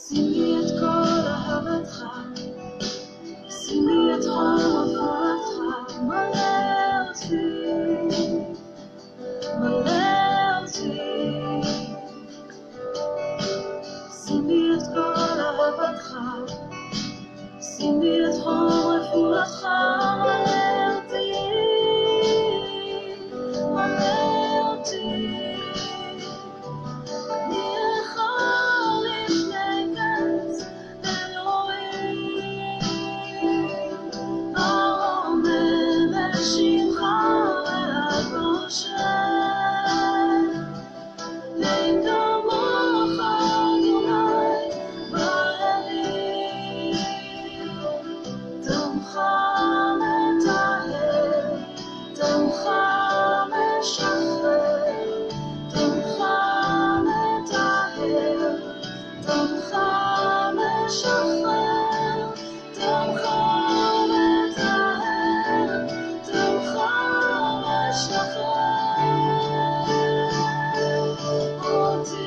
שימי את כל אהבתך, שימי את רוב רפואתך, מלא אותי, מלא אותי. שימי את כל אהבתך, שימי את רוב רפואתך, מלא אותי, מלא אותי. אני יכול לפני גץ אלוהים, הרומם את שמך והקושי, אין כמוך אדוני באלים. דמך מטהר, דמך משחרר, דמך מטהר, דמך משחרר, דמך מטהר, דמך משחרר אותי.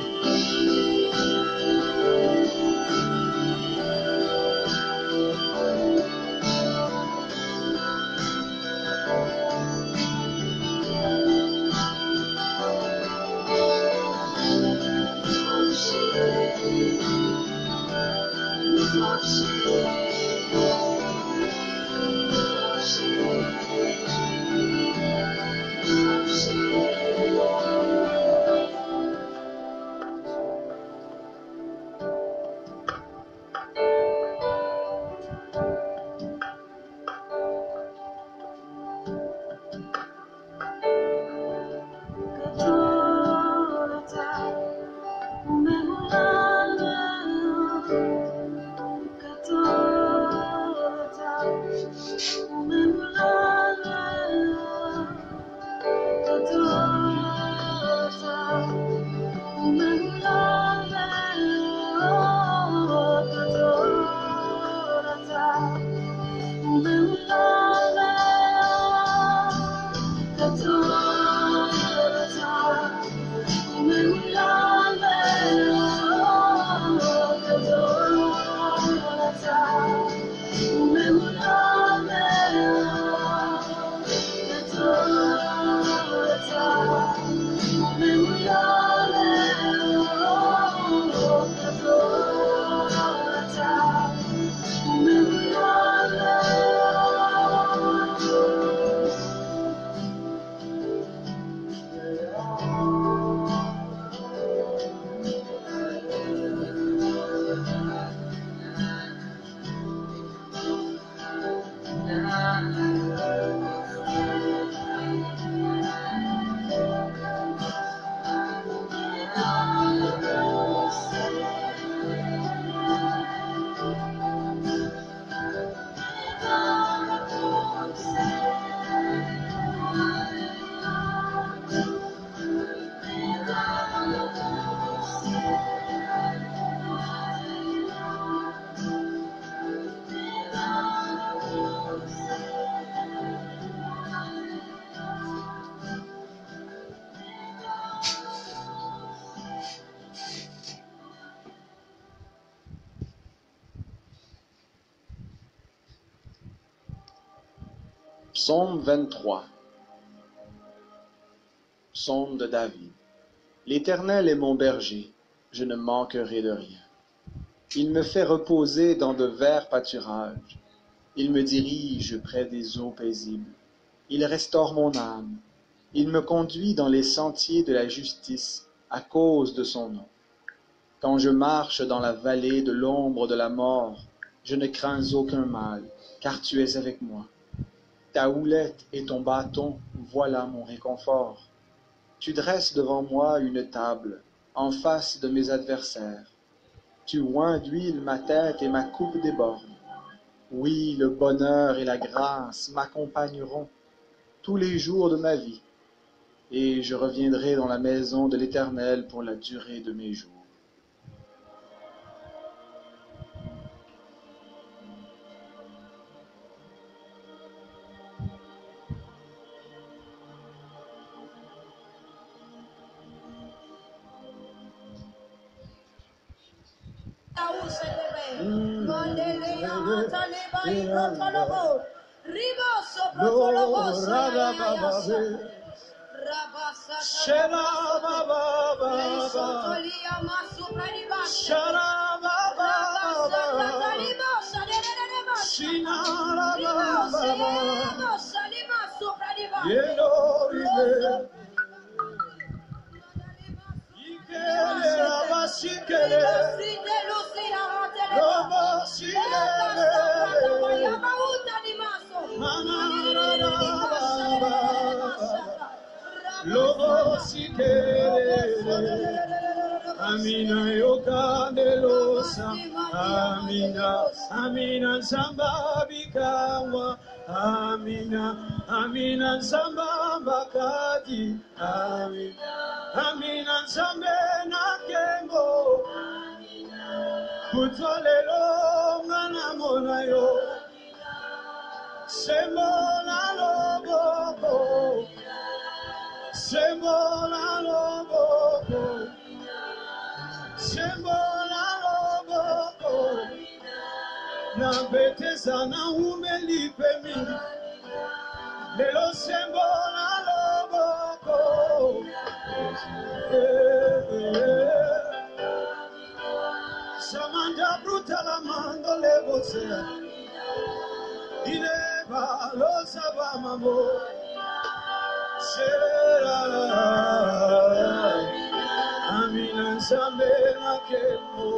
גדול אתה ומהולל מאוד, גדול אתה ומהולל מאוד, גדול אתה ומהולל מאוד, גדול אתה ומהולל מאוד, גדול אתה ומהולל מאוד, גדול אתה ומהולל מאוד, גדול אתה ומהולל מאוד, גדול אתה ומהולל Psaume 23. Psaume de David. L'Éternel est mon berger, je ne manquerai de rien. Il me fait reposer dans de verts pâturages. Il me dirige près des eaux paisibles. Il restaure mon âme. Il me conduit dans les sentiers de la justice à cause de son nom. Quand je marche dans la vallée de l'ombre de la mort, je ne crains aucun mal, car tu es avec moi. Ta houlette et ton bâton, voilà mon réconfort. Tu dresses devant moi une table, en face de mes adversaires. Tu oins d'huile ma tête et ma coupe déborde. Oui, le bonheur et la grâce m'accompagneront tous les jours de ma vie, et je reviendrai dans la maison de l'Éternel pour la durée de mes jours. Amina yokandelosa, Amina, Amina Samba Bikawa, Amina, Amina Samba Bakati, Amina, Amina Sambe Nakemo, Kutolelo Manamona yo, Semona Lobo, Semona Lobo. Sembola lobo, na betesa na umelipe mi. Lelo sembola lobo, Samanda bruta la mando le voce, Ileva lo sabamamo, Amina Sambena Kemo.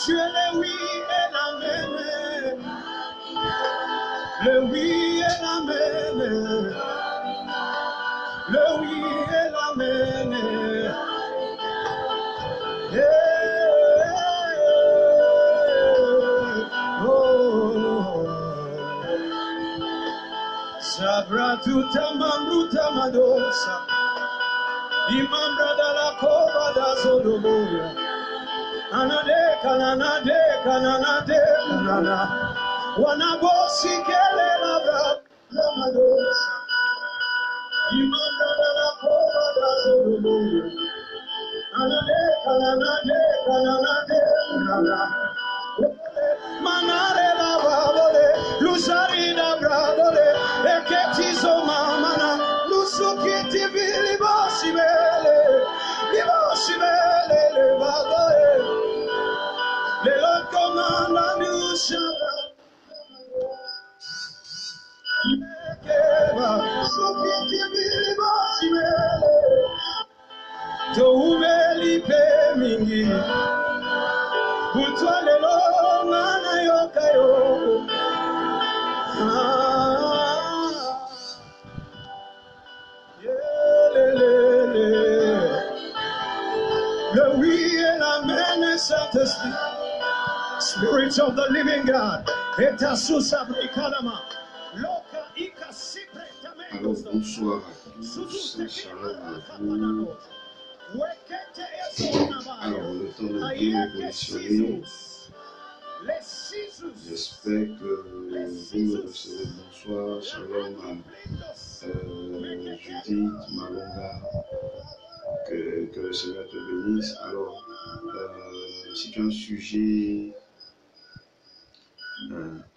Tu es le oui et l'amen. Le oui et l'amen. Le oui et l'amen. Sabra tuta mambruta madosa. Imambra dalla cova da Sodomoria. Anade kananade kananade kanana. Wanabosi kele labra la madosa. Imambra dalla cova da Sodomoria. Anade kananade kananade kanana. Manare la babole, lusari da bradole, e che ti so mamana, lusso che ti vili bossi belle, le vadole, le lo comanda nusciata, che va, lusso che ti vili bossi belle, tu veli per mingi. Utwale lo mana yokayo. Le oui et l'amen Saint-Esprit. Spirit of the living God. Eta susabri kalama. Loka ika sipre tamendo. Alors bonsoir à tous, shalom à vous. Alors le temps de Dieu est positionné. J'espère que vous me recevez. Bonsoir, shalom à Judith Malonga. Que le Seigneur te bénisse. Alors, si tu as un sujet,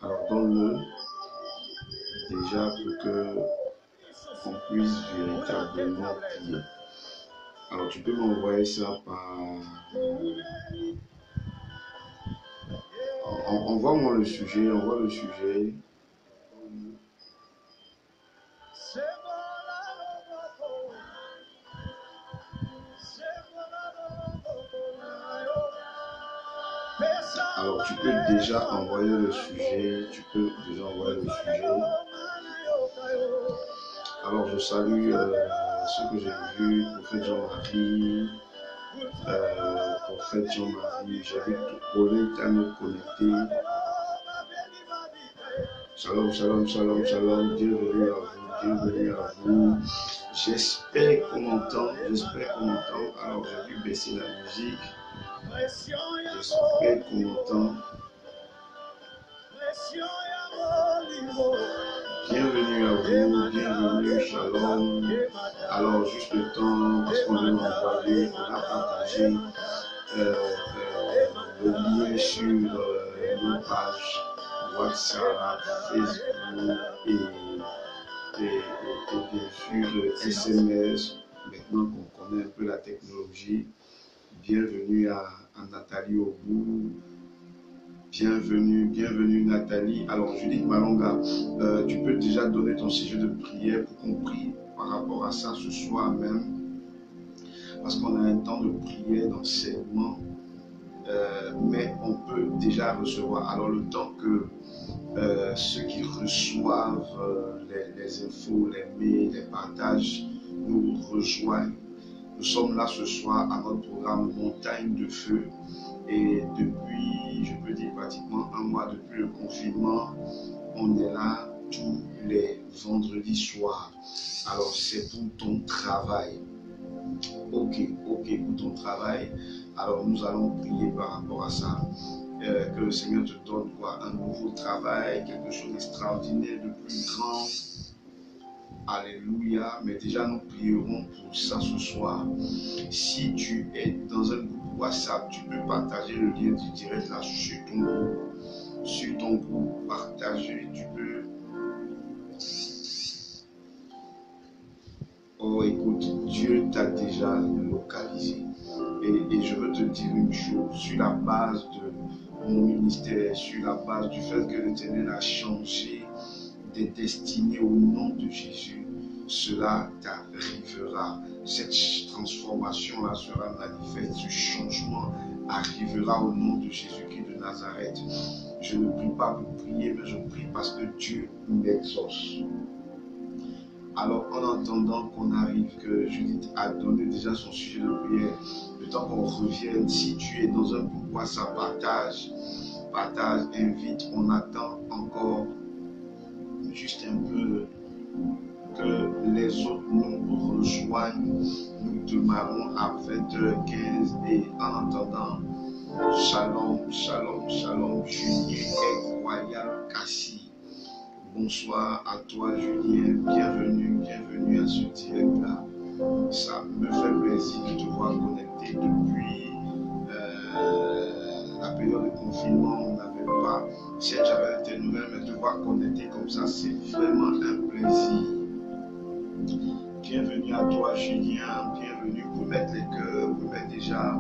alors donne-le déjà pour que on puisse véritablement prier. Alors, tu peux m'envoyer ça par... Envoie-moi le sujet, envoie le sujet. Alors, tu peux déjà envoyer le sujet. Alors, je salue ceux que j'ai vus, prophète Jean-Marie, prophète Jean-Marie, j'ai vu tout à nous connecter. Shalom, shalom, shalom, shalom, bienvenue à vous. J'espère qu'on m'entend, Alors, j'ai dû baisser la musique. J'espère qu'on m'entend. Bienvenue à vous, bienvenue, shalom. Alors, juste le temps, parce qu'on a envoyé, on a partagé liens sur nos pages WhatsApp, Facebook et bien sûr SMS. Maintenant qu'on connaît un peu la technologie, bienvenue à Nathalie Obou. Bienvenue Nathalie. Alors Judith Malonga, tu peux déjà donner ton sujet de prière pour qu'on prie par rapport à ça ce soir même, parce qu'on a un temps de prière, d'enseignement, mais on peut déjà recevoir. Alors le temps que ceux qui reçoivent les infos, les mails, les partages nous rejoignent. Nous sommes là ce soir à notre programme Montagne de Feu. Et depuis, je peux dire pratiquement un mois depuis le confinement, on est là tous les vendredis soirs. Alors c'est pour ton travail. Ok, pour ton travail. Alors nous allons prier par rapport à ça. Que le Seigneur te donne quoi? Un nouveau travail, quelque chose d'extraordinaire, de plus grand. Alléluia. Mais déjà nous prierons pour ça ce soir. Si tu es dans un groupe WhatsApp, tu peux partager le lien du direct là sur ton groupe. Sur ton groupe, partager, tu peux. Oh écoute, Dieu t'a déjà localisé. Et je veux te dire une chose, sur la base de mon ministère, sur la base du fait que l'Éternel a changé des destinées au nom de Jésus, cela t'arrivera. Cette transformation-là sera manifeste, ce changement arrivera au nom de Jésus-Christ de Nazareth. Je ne prie pas pour prier, mais je prie parce que Dieu m'exauce. Alors, en attendant qu'on arrive, que Judith a donné déjà son sujet de prière, le temps qu'on revienne, si tu es dans un groupe WhatsApp, partage, invite, on attend encore juste un peu que les autres nous rejoignent. Nous démarrons à 20h15 et en attendant, shalom, Julien Incroyable Cassie. Bonsoir à toi Julien, bienvenue à ce direct-là. Ça me fait plaisir de te voir connecté depuis la période de confinement. On n'avait pas, si j'avais tes nouvelles, mais te voir connecté comme ça, c'est vraiment un plaisir. Bienvenue à toi Julien, bienvenue. Vous mettez les cœurs, vous mettez déjà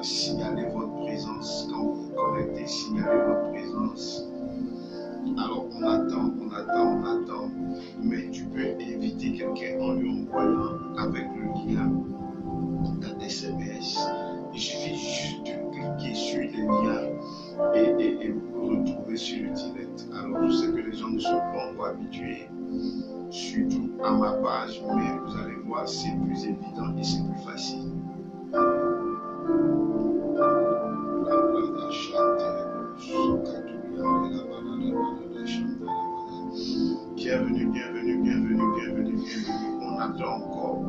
signaler votre présence. Quand vous vous connectez, signalez votre présence. Alors on attend, mais tu peux inviter quelqu'un en lui envoyant avec le lien un SMS. Il suffit juste de cliquer sur les liens et vous vous retrouvez sur le direct. Alors je sais que les gens ne sont pas encore habitués, surtout à ma page, mais vous allez voir, c'est plus évident et c'est plus facile. Bienvenue. On attend encore.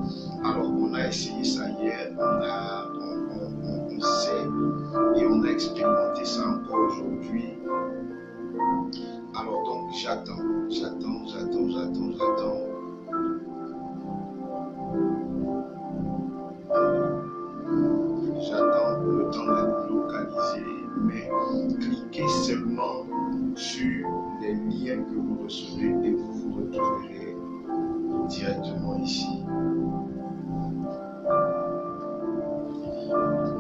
Alors, on a essayé ça hier, on sait et on a expérimenté ça encore aujourd'hui. Alors, donc, j'attends. J'attends le temps d'être localisé, mais cliquez seulement sur les liens que vous recevez et vous vous retrouverez directement ici.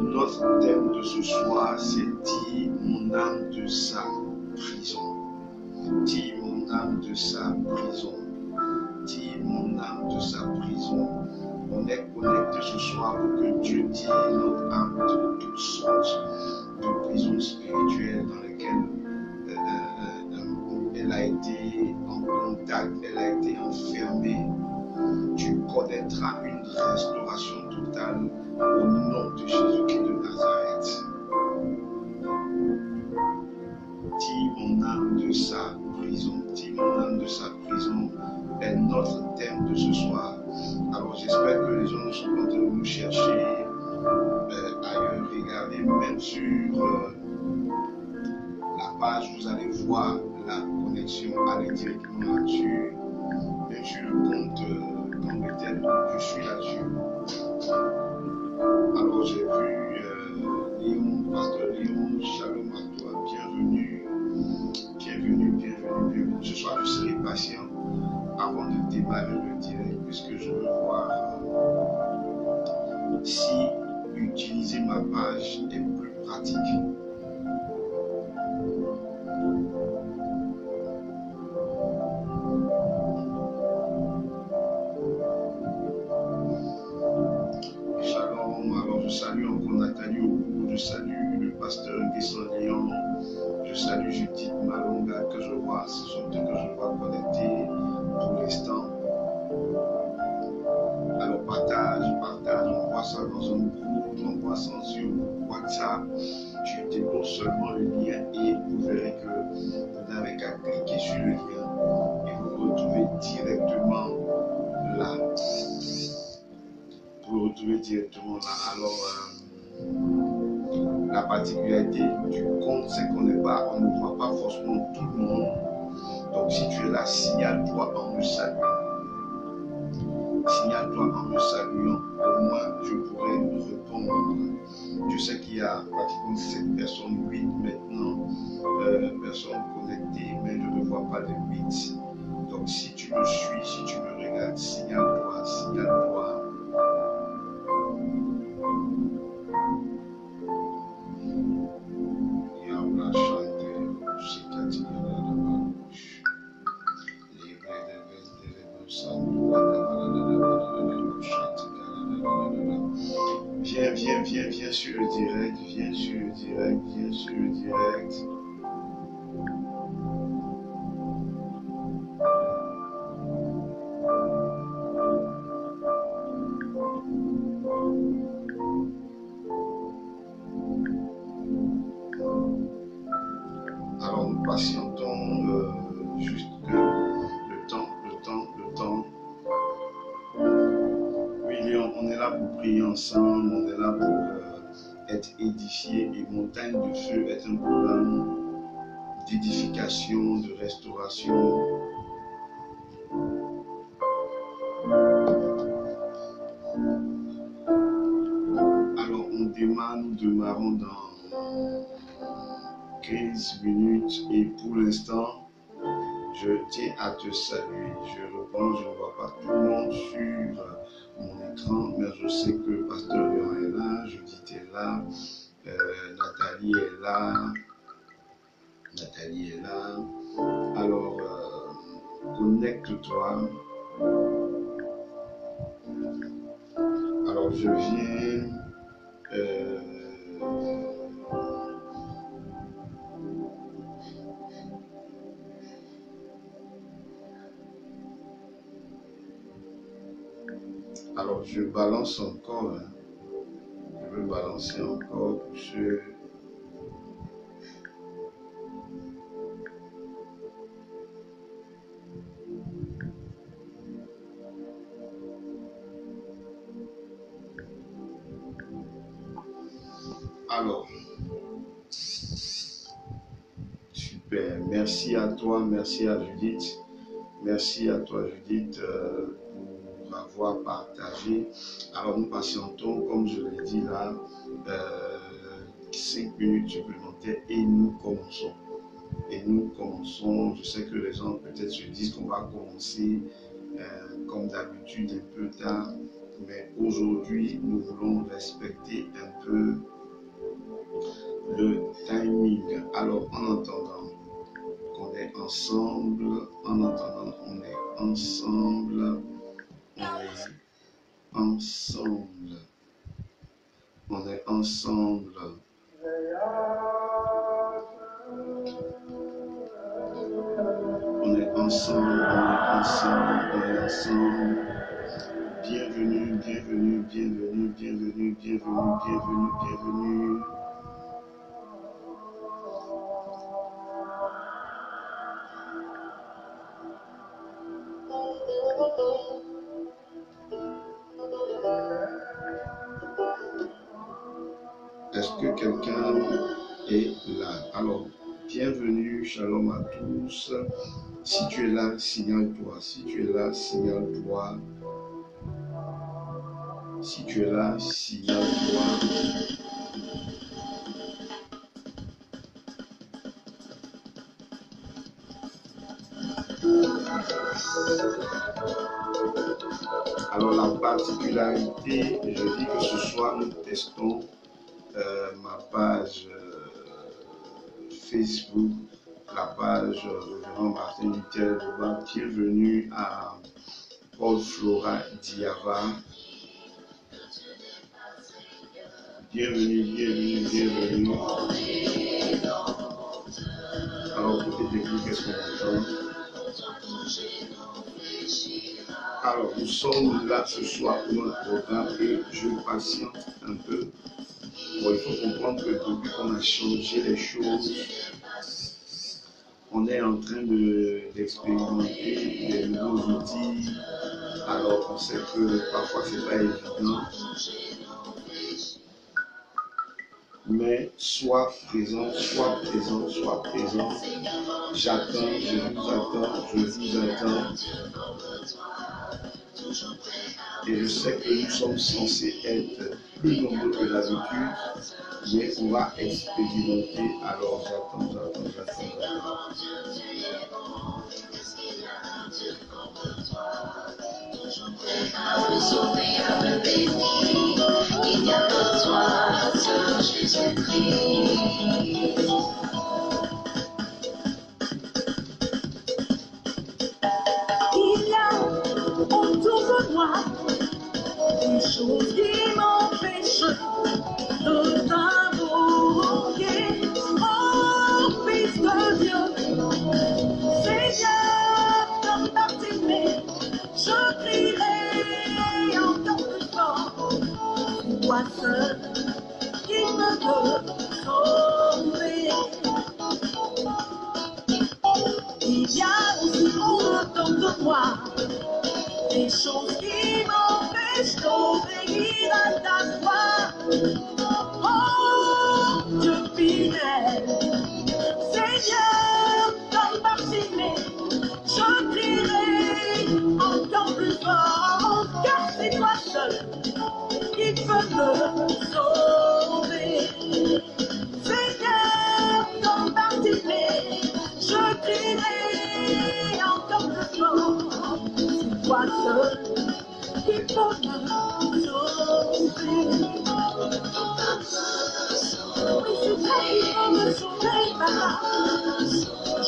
Notre thème de ce soir, c'est Tire mon âme de sa prison. Tire mon âme de sa prison. Tire mon âme de sa prison. On est connecté ce soir pour que Dieu tire notre âme de toutes sortes de prisons spirituelles dans lesquelles elle a été en contact, elle a été enfermée. Tu connaîtras une restauration totale au nom de Jésus-Christ de Nazareth. Tire mon âme de sa prison. Tire mon âme de sa prison est notre thème de ce soir. Alors j'espère que les gens ne sont pas en train de nous chercher ailleurs. Regardez même sur la page, vous allez voir la connexion, allez directement là-dessus. Même sur le compte Cambétel, je suis là-dessus. Alors j'ai vu Léon, démarrer le direct puisque je veux voir si utiliser ma page est plus pratique. Shalom, alors je salue encore Nathalie Ougou, je salue le pasteur Guesson Léon, je salue Judith Malonga que je vois, ce sont deux que je vois connectés pour l'instant. Alors partage, on voit ça dans un groupe, on voit ça sur WhatsApp. Tu déposes seulement le lien et vous verrez que vous n'avez qu'à cliquer sur le lien et vous vous retrouvez directement là. Vous vous retrouvez directement là. Alors, la particularité du compte, c'est qu'on ne voit pas forcément tout le monde. Donc, si tu es là, signale-toi en me saluant. Signale-toi en me saluant, au moins je pourrais répondre. Je sais qu'il y a pratiquement 7 personnes, 8 maintenant, personnes connectées, mais je ne vois pas les 8. Donc si tu me suis, si tu me regardes, signale-toi, signale-toi. Viens sur le direct, viens sur le direct, viens sur le direct. Alors nous patientons juste le temps. Oui Léon, on est là pour prier ensemble, on est là pour être édifié et Montagne de Feu est un programme d'édification, de restauration. Alors on démarre, nous démarrons dans 15 minutes et pour l'instant, je tiens à te saluer. Je reprends, je ne vois pas tout le monde sur mon écran, mais je sais que Pasteur Léon est là, Judith est là, Nathalie est là. Alors, connecte-toi. Alors, je viens. Alors, je balance encore. Je veux balancer encore pour ceux. Alors, super. Merci à toi, merci à Judith. Merci à toi, Judith, pour avoir partagé. Alors, nous patientons, comme je l'ai dit là, 5 minutes supplémentaires et nous commençons. Je sais que les gens peut-être se disent qu'on va commencer comme d'habitude un peu tard, mais aujourd'hui, nous voulons respecter un peu le timing. Alors, en entendant qu'on est ensemble, on est ensemble. On est ensemble. Bienvenue. Est-ce que quelqu'un est là? Alors, bienvenue, shalom à tous. Si tu es là, signale-toi. Si tu es là, signale-toi. Alors la particularité, je dis que ce soir nous testons ma page Facebook, la page Révérend Martin Luther Boba, qui est venu à Paul Flora Diava. Bienvenue, bienvenue, bienvenue. Alors côté technique, qu'est-ce qu'on entend? Alors nous sommes là ce soir pour notre programme et je patiente un peu. Bon, il faut comprendre que depuis qu'on a changé les choses, on est en train d'expérimenter des nouveaux outils. Alors on sait que parfois c'est pas évident. Mais sois présent, sois présent, sois présent. J'attends, je vous attends, je vous attends. Et je sais que nous sommes censés être plus nombreux que d'habitude, mais on va expérimenter. Alors j'attends. Il n'y a que toi, seul Jésus-Christ. Il y a autour de moi des choses qui m'empêchent de t'invoquer. Oh, Fils de Dieu, Seigneur, comme Bartimée, je crierai encore plus fort. Toi seul qui me peut sauver. Il y a aussi autour de moi des choses qui m'empêchent d'obéir à ta voix. Oh, Dieu fidèle, Seigneur, comme Bartimée, je crierai encore plus fort, car c'est toi seul qui peut me sauver. Seigneur, comme Bartimée, je crierai encore plus fort. C'est toi seul qui peut me sauver. Oui, c'est toi qui peux me sauver, papa.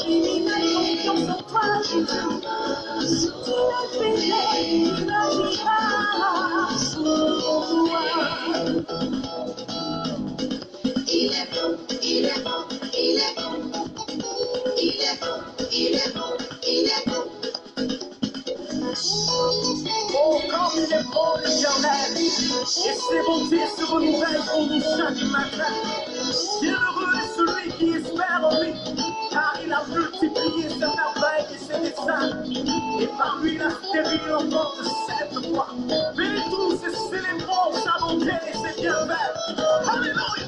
J'ai mis ma confiance en toi, Jésus. Tu es fidèle, tu n'agiras pour moi. Il est bon, il est bon, il est bon. Il est bon, il est bon, il est bon. Oh, comme il est bon l'Éternel, et ses bontés se renouvellent pour nous chaque matin. Bienheureux est celui qui espère en lui, car il a multiplié ses merveilles et ses desseins. Et par lui la stérile emporte cette voix. Bénis tous et célébrons sa bonté et ses bienfaits. Alléluia!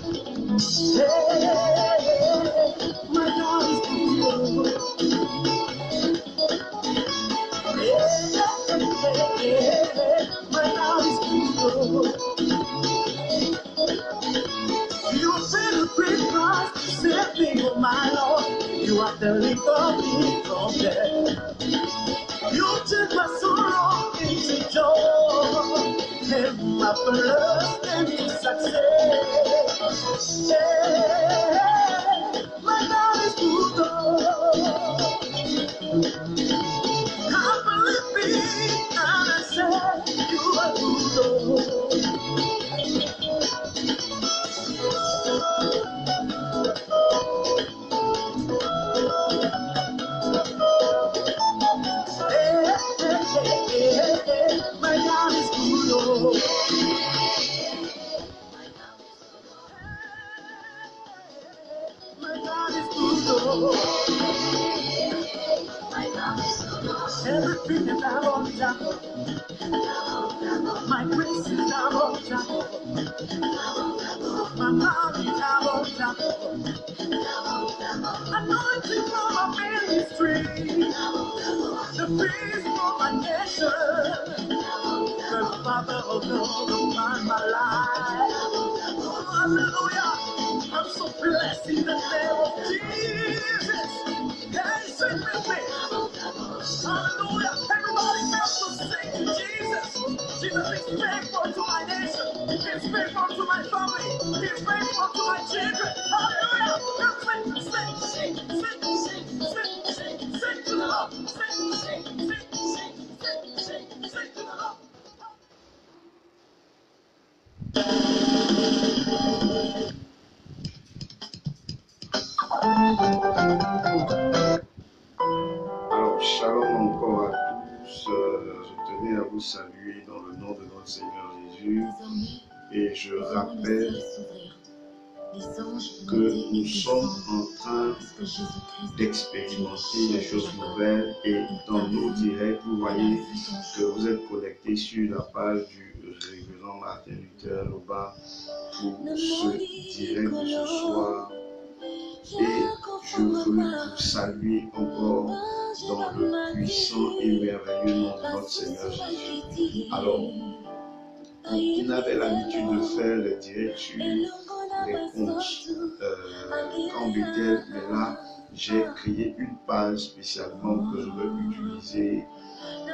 Hey, my God is good. My God is good. You have paid a great price to save me, oh my Lord. You have delivered me from death. You took my sorrow into joy, and my first into success. Yeah, my God is good. I believe it, and I said you are good. My God is good. My God is good. Everything is out on top. My grace is out on top. My love is out on top. Anointing for my ministry. The peace for my nation. The Father of God upon my life. Hallelujah. I'm so blessed in the name of Jesus. Can you sing with me? Hallelujah. Everybody else will sing to Jesus. faithful to my nation. He's faithful to my family. He's faithful to my children. Hallelujah. Sing to the Lord. Sing to the Lord. Alors, shalom encore à tous. Je tenais à vous saluer dans le nom de notre Seigneur Jésus. Et je rappelle que nous sommes en train d'expérimenter des choses nouvelles. Et dans nos directs, vous voyez que vous êtes connectés sur la page du révérend Martin Luther Loba pour ce direct de ce soir. Et je veux vous saluer encore dans le puissant et merveilleux nom de notre Seigneur Jésus. Alors, on avait l'habitude de faire les directs sur les comptes Camp Bethel, mais là, j'ai créé une page spécialement que je veux utiliser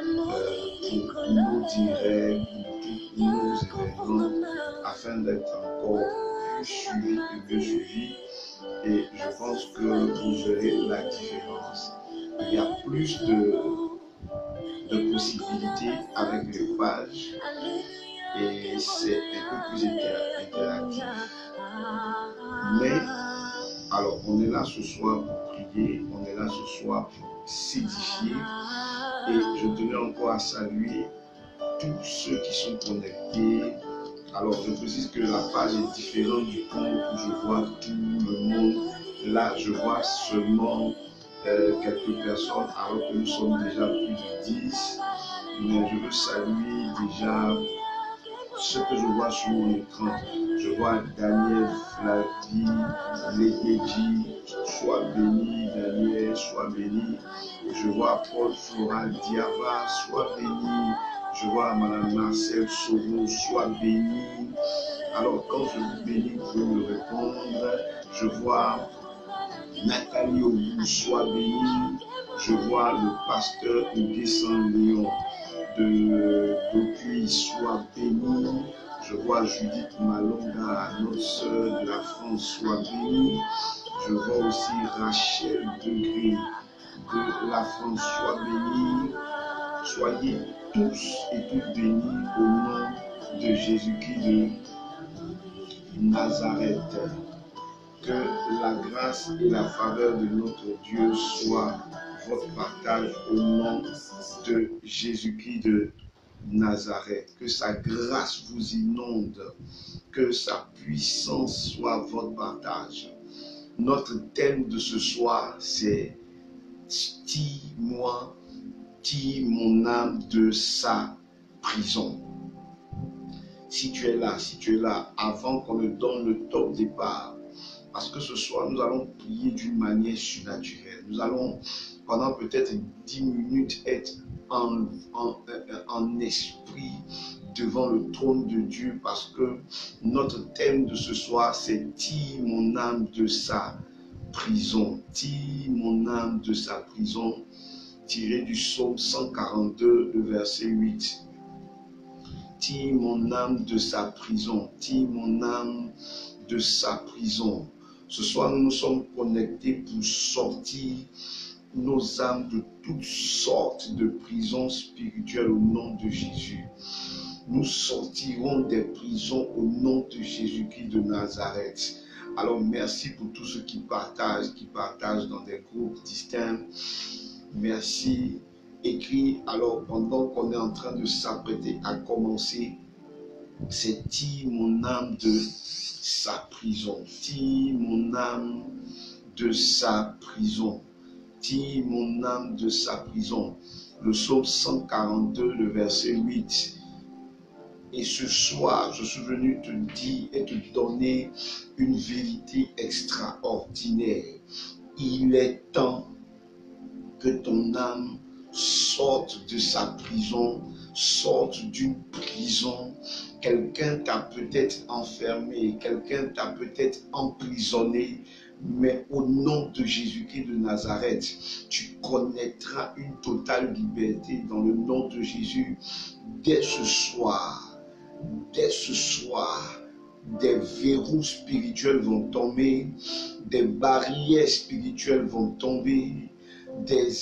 pour nos directs, pour tous nos événements, afin d'être encore plus suivis et mieux suivis. Et je pense que vous verrez la différence. Il y a plus de possibilités avec les pages et c'est un peu plus interactif. Mais, alors, on est là ce soir pour prier, on est là ce soir pour s'édifier. Et je tenais encore à saluer tous ceux qui sont connectés. Alors, je précise que la page est différente du compte où je vois tout le monde. Là, je vois seulement quelques personnes, alors que nous sommes déjà plus de 10. Mais je veux saluer déjà ce que je vois sur mon écran. Je vois Daniel, Flavie, Lédéji, sois béni, Daniel, sois béni. Je vois Paul Floral Diava, sois béni. Je vois Madame Marcel Sauron, sois béni. Alors, quand je vous bénis, vous pouvez me répondre. Je vois Nathalie Obu, sois béni. Je vois le pasteur Hugues Saint-Léon de Depuis, sois béni. Je vois Judith Malonga, notre sœur de la France, sois béni. Je vois aussi Rachel Degré de la France, sois béni. Soyez tous et toutes bénis au nom de Jésus-Christ de Nazareth. Que la grâce et la faveur de notre Dieu soient votre partage au nom de Jésus-Christ de Nazareth. Que sa grâce vous inonde, que sa puissance soit votre partage. Notre thème de ce soir, c'est Tire-moi, tire mon âme de sa prison. Si tu es là, avant qu'on ne donne le top départ, parce que ce soir, nous allons prier d'une manière surnaturelle. Nous allons, pendant peut-être 10 minutes, être en esprit devant le trône de Dieu, parce que notre thème de ce soir, c'est « Tire mon âme de sa prison ». Tire mon âme de sa prison, tiré du psaume 142, le verset 8. Tire mon âme de sa prison, tire mon âme de sa prison. Ce soir, nous nous sommes connectés pour sortir nos âmes de toutes sortes de prisons spirituelles au nom de Jésus. Nous sortirons des prisons au nom de Jésus-Christ de Nazareth. Alors, merci pour tous ceux qui partagent dans des groupes distincts. Merci. Écrit, alors pendant qu'on est en train de s'apprêter à commencer, c'est tire mon âme de sa prison. Tire mon âme de sa prison. Tire mon âme de sa prison. Le psaume 142, le verset 8. Et ce soir, je suis venu te dire et te donner une vérité extraordinaire. Il est temps que ton âme sorte de sa prison, sorte d'une prison. Quelqu'un t'a peut-être enfermé, quelqu'un t'a peut-être emprisonné, mais au nom de Jésus-Christ de Nazareth, tu connaîtras une totale liberté dans le nom de Jésus. Dès ce soir, dès ce soir, des verrous spirituels vont tomber, des barrières spirituelles vont tomber, des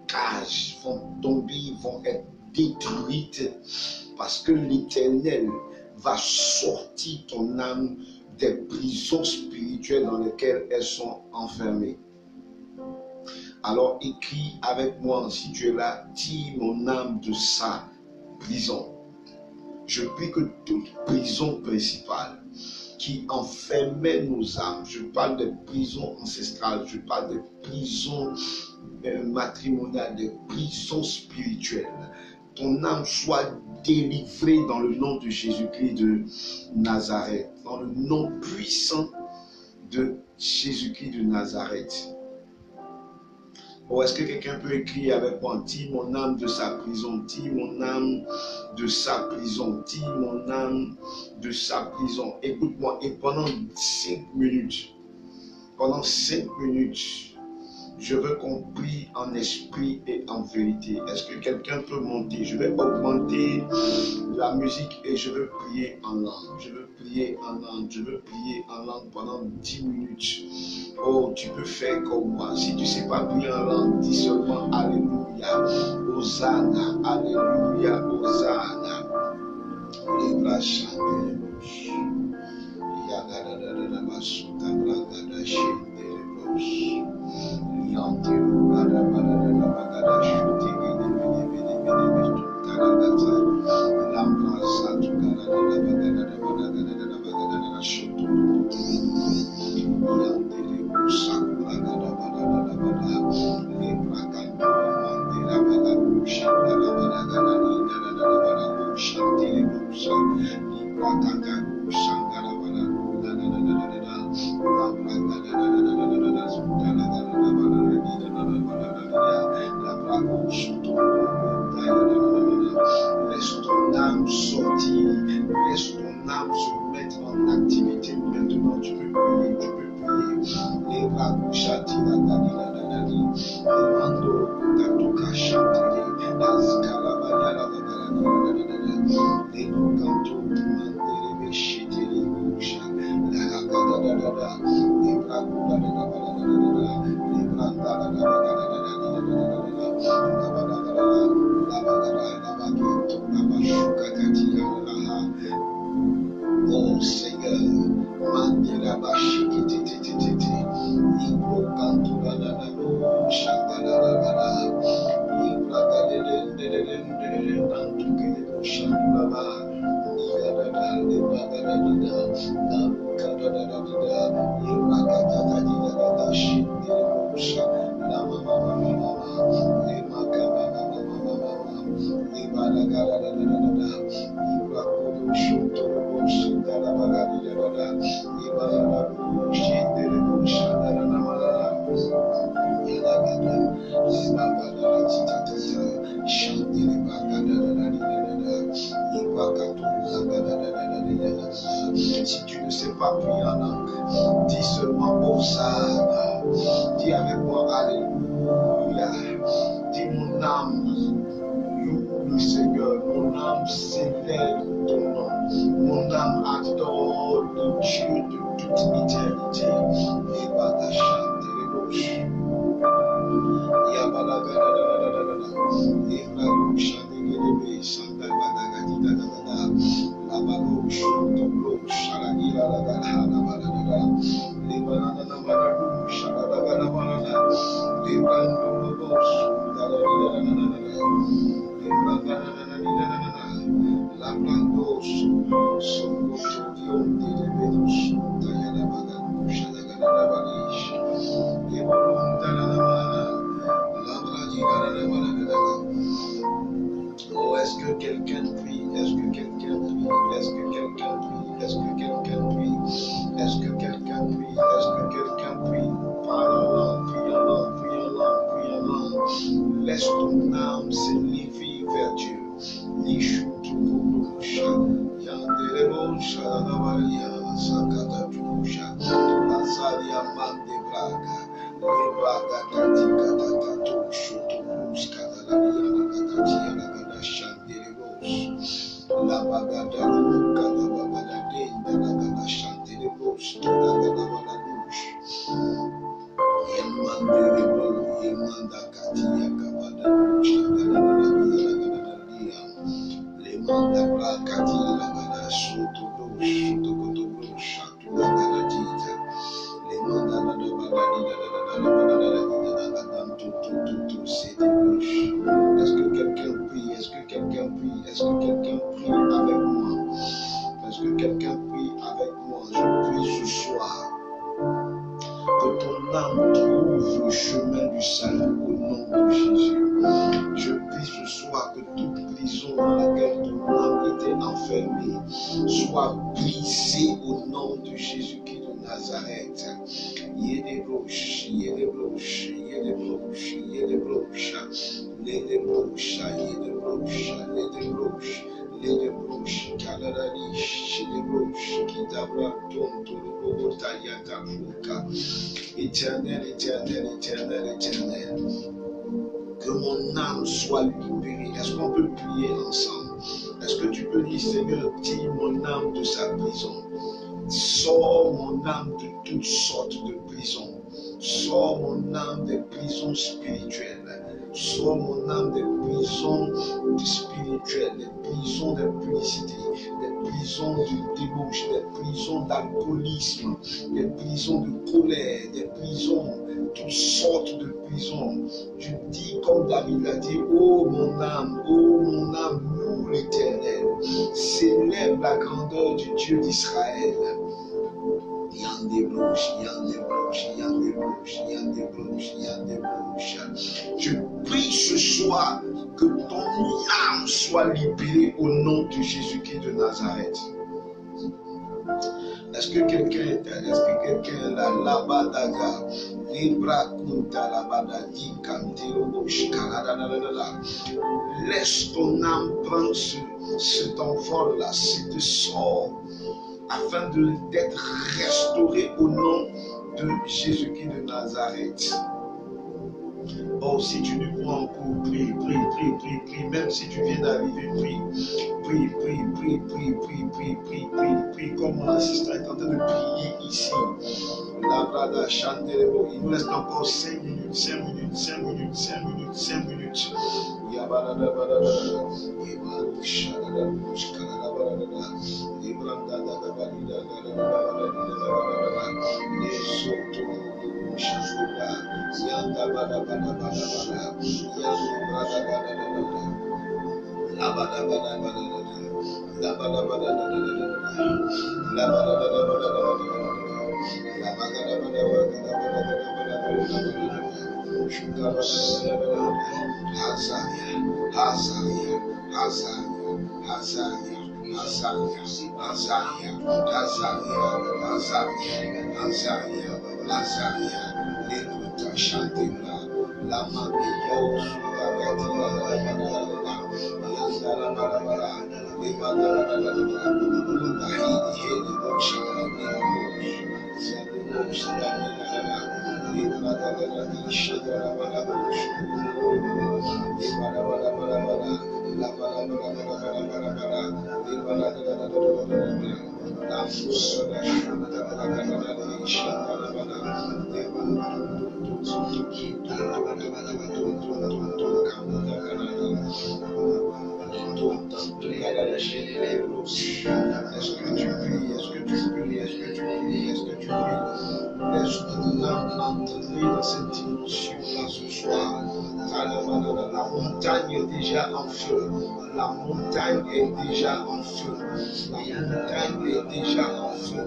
cages vont tomber, vont être détruites, parce que l'Éternel va sortir ton âme des prisons spirituelles dans lesquelles elles sont enfermées. Alors écris avec moi, si tu es là, tire mon âme de sa prison. Je prie que toute prison principale qui enfermait nos âmes, je parle de prisons ancestrales, je parle de prisons matrimoniales, de prisons spirituelles, ton âme soit délivrée dans le nom de Jésus-Christ de Nazareth, dans le nom puissant de Jésus-Christ de Nazareth. Oh, est-ce que quelqu'un peut écrire avec moi? Tire mon âme de sa prison, tire mon âme de sa prison, tire mon âme de sa prison. Écoute-moi, et pendant 5 minutes, je veux qu'on prie en esprit et en vérité. Est-ce que quelqu'un peut monter? Je vais augmenter la musique et je veux prier en langue. Je veux prier en langue pendant 10 minutes. Oh, tu peux faire comme moi. Si tu ne sais pas prier en langue, dis seulement Alléluia, Hosanna, Alléluia, Hosanna. Les bras chantent. Laisse ton âme sortir, laisse ton âme se mettre en activité maintenant. Tu peux prier, Les bras couchati, la dali, les mando, katuka chantiri, la scalabaya, les canto, mandere, béchitiri, boucha, la gada, les bras oh Seigneur, mandela bashiki tete, ibro kanto la shangala la ibra gadele nantu kele shangala la ibra gadada shindele busha la mama le makaba ibara gadada ibra kodo shutoro shindala bagadida ibara shindele busha la mama yada ibara titata shindele bagadada si tu ne sais pas prier en langue, dis seulement Hosanna. Dis avec moi Alléluia. Dis mon âme loue le Seigneur, mon âme célèbre ton nom, mon âme adore le Dieu de toute éternité. Et Badachante les gauches. prie ce soir que ton âme trouve le chemin du salut au nom de Jésus. Je prie ce soir que toute prison dans laquelle ton âme était enfermée soit brisée au nom de Jésus-Christ de Nazareth. Yedebrosh, Yedebrosh, Yedebrosh, Yedebrosh, Ledebrosh, Yedebrosh, Ledebrosh, Ledebrosh, Kaladadish, Ledebrosh, Kitabra, Tonto, Tayata, Fuka. Éternel, éternel, éternel, éternel. Que mon âme soit libérée. Est-ce qu'on peut prier ensemble? Est-ce que tu peux dire, Seigneur, tire mon âme de sa prison. Sors mon âme de toutes sortes de prisons. Sors mon âme des prisons spirituelles. Sors mon âme des prisons spirituelles, des prisons d'impudicité, des prisons de débauche, des prisons d'alcoolisme, des prisons de colère, des prisons, toutes sortes de prisons. Je dis comme David l'a dit, oh mon âme, loue l'Éternel, célèbre la grandeur du Dieu d'Israël. Je prie ce soir que ton âme soit libérée au nom de Jésus-Christ de Nazareth. Est-ce que quelqu'un est là, Labadaga, Libra Kunta Labadadi, Kanterobosh, Kaladadadada. Laisse ton âme prendre cet envol-là, cet sort, afin d'être restauré au nom de Jésus-Christ de Nazareth. Oh, si tu ne crois encore, prie, même si tu viens d'arriver, prie, comme mon assistant est en train de prier ici. Il nous reste encore 5 minutes. Laisse-nous entrer dans cette dimension-là ce soir. La montagne est déjà en feu. La montagne est déjà en feu. La montagne est déjà en feu.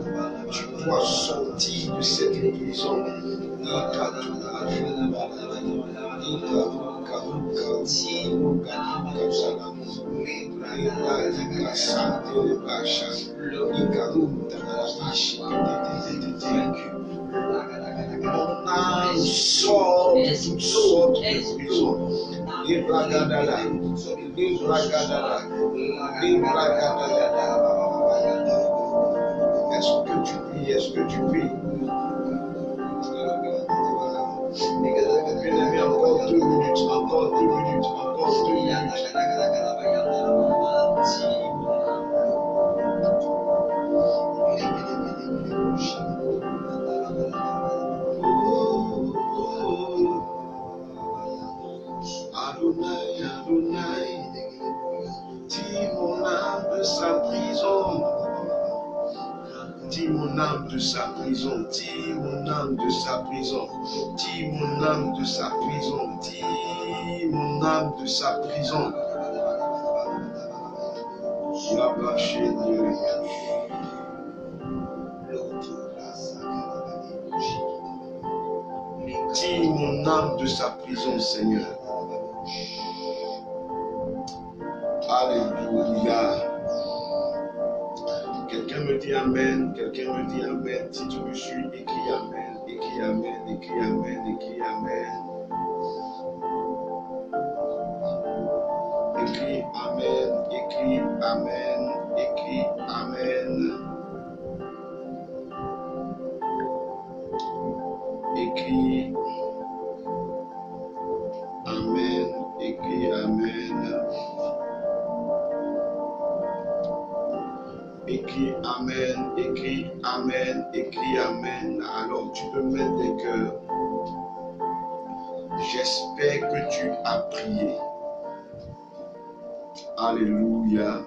Tu dois sortir de cette prison. Mon âme sort de toutes sortes de prisons. Est-ce que tu pries? Bien-aimé, encore 2 minutes, encore 2 minutes. Adonai, tire mon âme de sa prison. Tire mon âme de sa prison, tire mon âme de sa prison, tire mon âme de sa prison, tire mon âme de sa prison. La bâche de tire mon âme de sa prison, Seigneur. Alléluia. Quelqu'un me dit Amen, quelqu'un me dit Amen. Si tu me suis, écris Amen, écris Amen, écris Amen, écris Amen. Écris Amen, écris Amen, écris Amen. Écris Amen, écris Amen. Écris Amen, écris Amen, écris Amen. Alors tu peux mettre des cœurs. J'espère que tu as prié. Alléluia.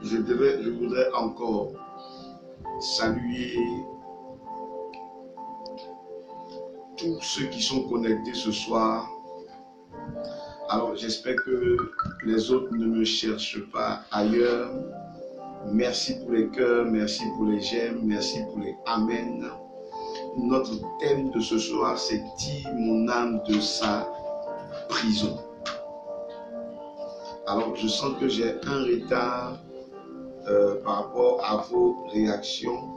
Je voudrais encore saluer tous ceux qui sont connectés ce soir. Alors j'espère que les autres ne me cherchent pas ailleurs. Merci pour les cœurs, merci pour les j'aime, merci pour les amen. Notre thème de ce soir, c'est « Tire mon âme de sa prison ». Alors je sens que j'ai un retard par rapport à vos réactions,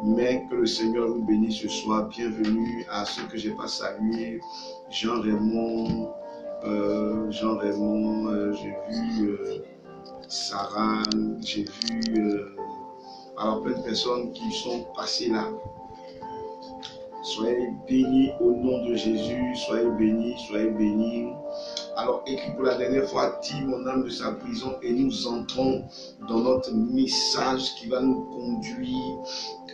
mais que le Seigneur vous bénisse ce soir. Bienvenue à ceux que je n'ai pas salués. Jean-Raymond, j'ai vu Sarah, j'ai vu alors plein de personnes qui sont passées là. Soyez bénis au nom de Jésus, soyez bénis, soyez bénis. Alors écrit pour la dernière fois, tire mon âme de sa prison, et nous entrons dans notre message qui va nous conduire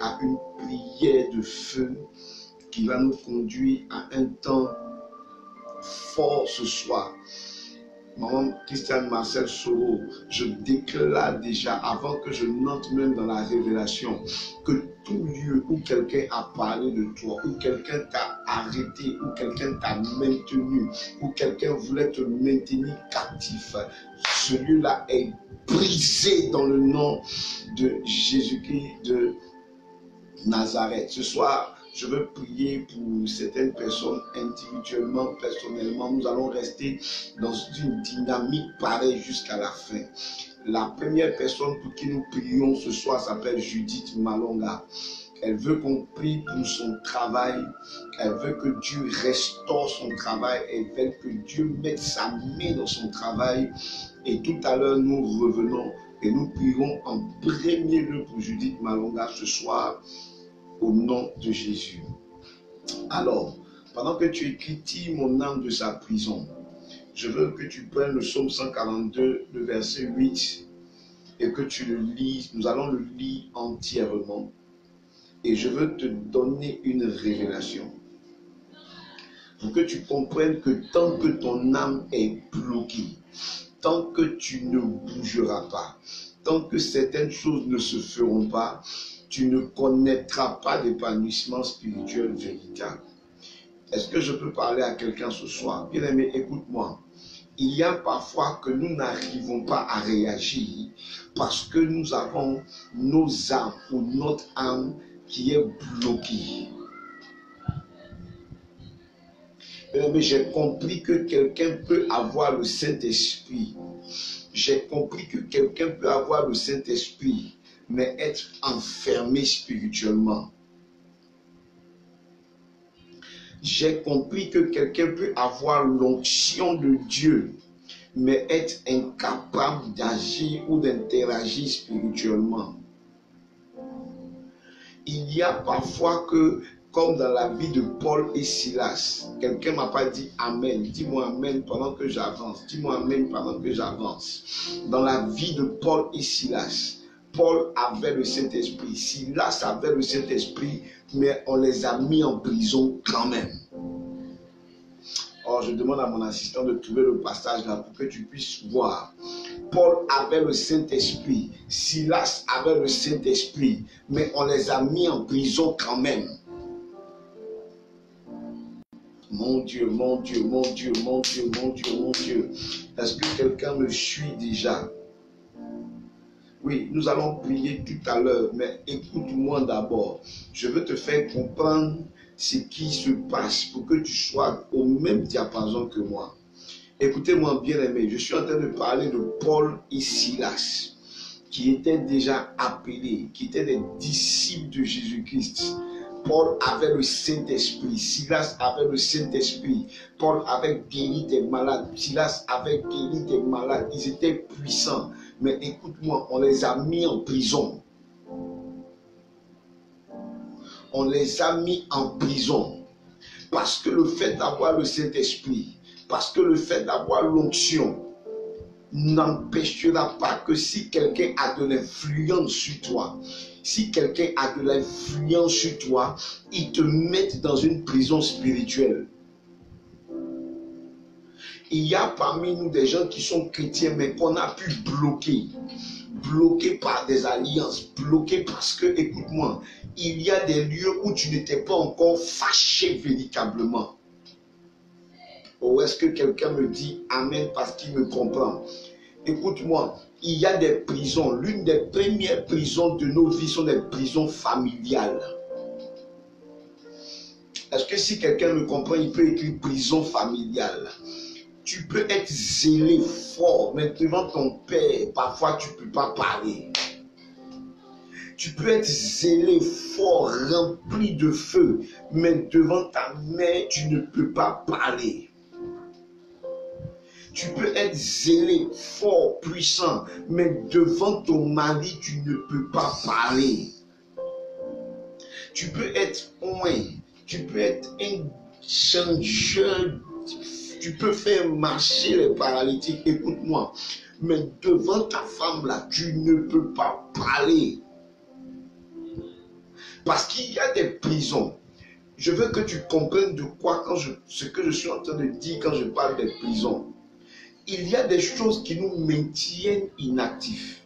à une prière de feu, qui va nous conduire à un temps fort ce soir. Maman Christiane Marcel Soro, je déclare déjà, avant que je n'entre même dans la révélation, que tout lieu où quelqu'un a parlé de toi, où quelqu'un t'a arrêté, où quelqu'un t'a maintenu, où quelqu'un voulait te maintenir captif, ce lieu-là est brisé dans le nom de Jésus-Christ de Nazareth. Ce soir, je veux prier pour certaines personnes individuellement, personnellement. Nous allons rester dans une dynamique pareille jusqu'à la fin. La première personne pour qui nous prions ce soir s'appelle Judith Malonga. Elle veut qu'on prie pour son travail. Elle veut que Dieu restaure son travail. Elle veut que Dieu mette sa main dans son travail. Et tout à l'heure, nous revenons et nous prierons en premier lieu pour Judith Malonga ce soir. Au nom de Jésus. Alors, pendant que tu écris, tire mon âme de sa prison, je veux que tu prennes le psaume 142, le verset 8, et que tu le lises. Nous allons le lire entièrement. Et je veux te donner une révélation. Pour que tu comprennes que tant que ton âme est bloquée, tant que tu ne bougeras pas, tant que certaines choses ne se feront pas, tu ne connaîtras pas d'épanouissement spirituel véritable. Est-ce que je peux parler à quelqu'un ce soir? Bien-aimé, écoute-moi. Il y a parfois que nous n'arrivons pas à réagir parce que nous avons nos âmes ou notre âme qui est bloquée. Mais j'ai compris que quelqu'un peut avoir le Saint-Esprit. J'ai compris que quelqu'un peut avoir le Saint-Esprit, mais être enfermé spirituellement. J'ai compris que quelqu'un peut avoir l'onction de Dieu, mais être incapable d'agir ou d'interagir spirituellement. Il y a parfois que, comme dans la vie de Paul et Silas, quelqu'un ne m'a pas dit Amen. Dis-moi Amen pendant que j'avance. Dis-moi Amen pendant que j'avance. Dans la vie de Paul et Silas, Paul avait le Saint-Esprit, Silas avait le Saint-Esprit, mais on les a mis en prison quand même. Or, je demande à mon assistant de trouver le passage là pour que tu puisses voir. Paul avait le Saint-Esprit, Silas avait le Saint-Esprit, mais on les a mis en prison quand même. Mon Dieu, mon Dieu, mon Dieu, mon Dieu, mon Dieu, mon Dieu. Est-ce que quelqu'un me suit déjà? Oui, nous allons prier tout à l'heure, mais écoute-moi d'abord. Je veux te faire comprendre ce qui se passe pour que tu sois au même diapason que moi. Écoutez-moi bien aimé, je suis en train de parler de Paul et Silas, qui étaient déjà appelés, qui étaient des disciples de Jésus-Christ. Paul avait le Saint-Esprit, Silas avait le Saint-Esprit, Paul avait guéri des malades, Silas avait guéri des malades, ils étaient puissants. Mais écoute-moi, on les a mis en prison. On les a mis en prison parce que le fait d'avoir le Saint-Esprit, parce que le fait d'avoir l'onction n'empêchera pas que si quelqu'un a de l'influence sur toi, si quelqu'un a de l'influence sur toi, il te mette dans une prison spirituelle. Il y a parmi nous des gens qui sont chrétiens mais qu'on a pu bloquer. Bloqué par des alliances, bloqué parce que, écoute-moi, il y a des lieux où tu n'étais pas encore fâché véritablement. Ou est-ce que quelqu'un me dit Amen parce qu'il me comprend? Écoute-moi, il y a des prisons. L'une des premières prisons de nos vies sont des prisons familiales. Est-ce que si quelqu'un me comprend, il peut écrire prison familiale? Tu peux être zélé, fort, mais devant ton père, parfois tu ne peux pas parler. Tu peux être zélé, fort, rempli de feu, mais devant ta mère, tu ne peux pas parler. Tu peux être zélé, fort, puissant, mais devant ton mari, tu ne peux pas parler. Tu peux être tu peux être un changeur. Tu peux faire marcher les paralytiques, écoute-moi. Mais devant ta femme là, tu ne peux pas parler. Parce qu'il y a des prisons. Je veux que tu comprennes de quoi, ce que je suis en train de dire quand je parle des prisons. Il y a des choses qui nous maintiennent inactifs.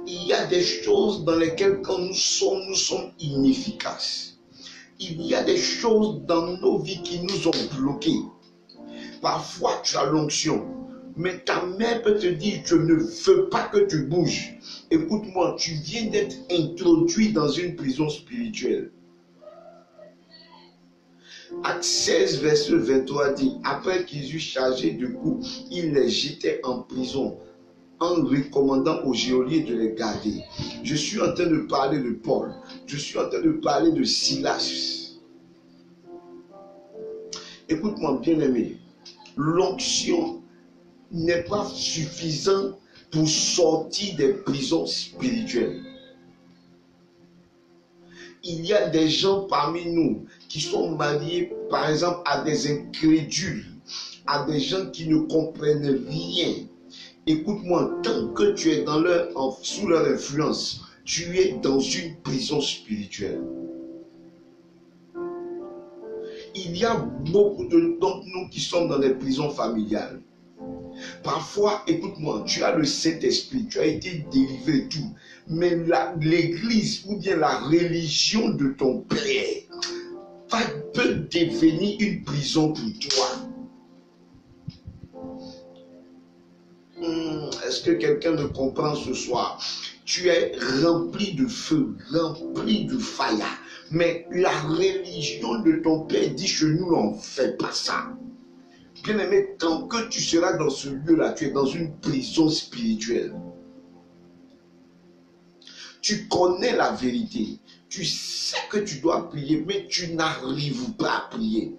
Il y a des choses dans lesquelles quand nous sommes inefficaces. Il y a des choses dans nos vies qui nous ont bloqués. Parfois, tu as l'onction, mais ta mère peut te dire, je ne veux pas que tu bouges. Écoute-moi, tu viens d'être introduit dans une prison spirituelle. Acte 16, verset 23 dit, après qu'ils eurent chargé de coups, ils les jetaient en prison, en recommandant aux geôliers de les garder. Je suis en train de parler de Paul, je suis en train de parler de Silas. Écoute-moi, bien-aimé. L'onction n'est pas suffisante pour sortir des prisons spirituelles. Il y a des gens parmi nous qui sont mariés, par exemple, à des incrédules, à des gens qui ne comprennent rien. Écoute-moi, tant que tu es sous leur influence, tu es dans une prison spirituelle. Il y a beaucoup d'entre nous qui sont dans des prisons familiales. Parfois, écoute-moi, tu as le Saint-Esprit, tu as été délivré tout. Mais l'église ou bien la religion de ton père peut devenir une prison pour toi. Est-ce que quelqu'un me comprend ce soir? Tu es rempli de feu, rempli de fire. Mais la religion de ton père dit que nous n'en fait pas ça. Bien aimé, tant que tu seras dans ce lieu-là, tu es dans une prison spirituelle. Tu connais la vérité. Tu sais que tu dois prier, mais tu n'arrives pas à prier.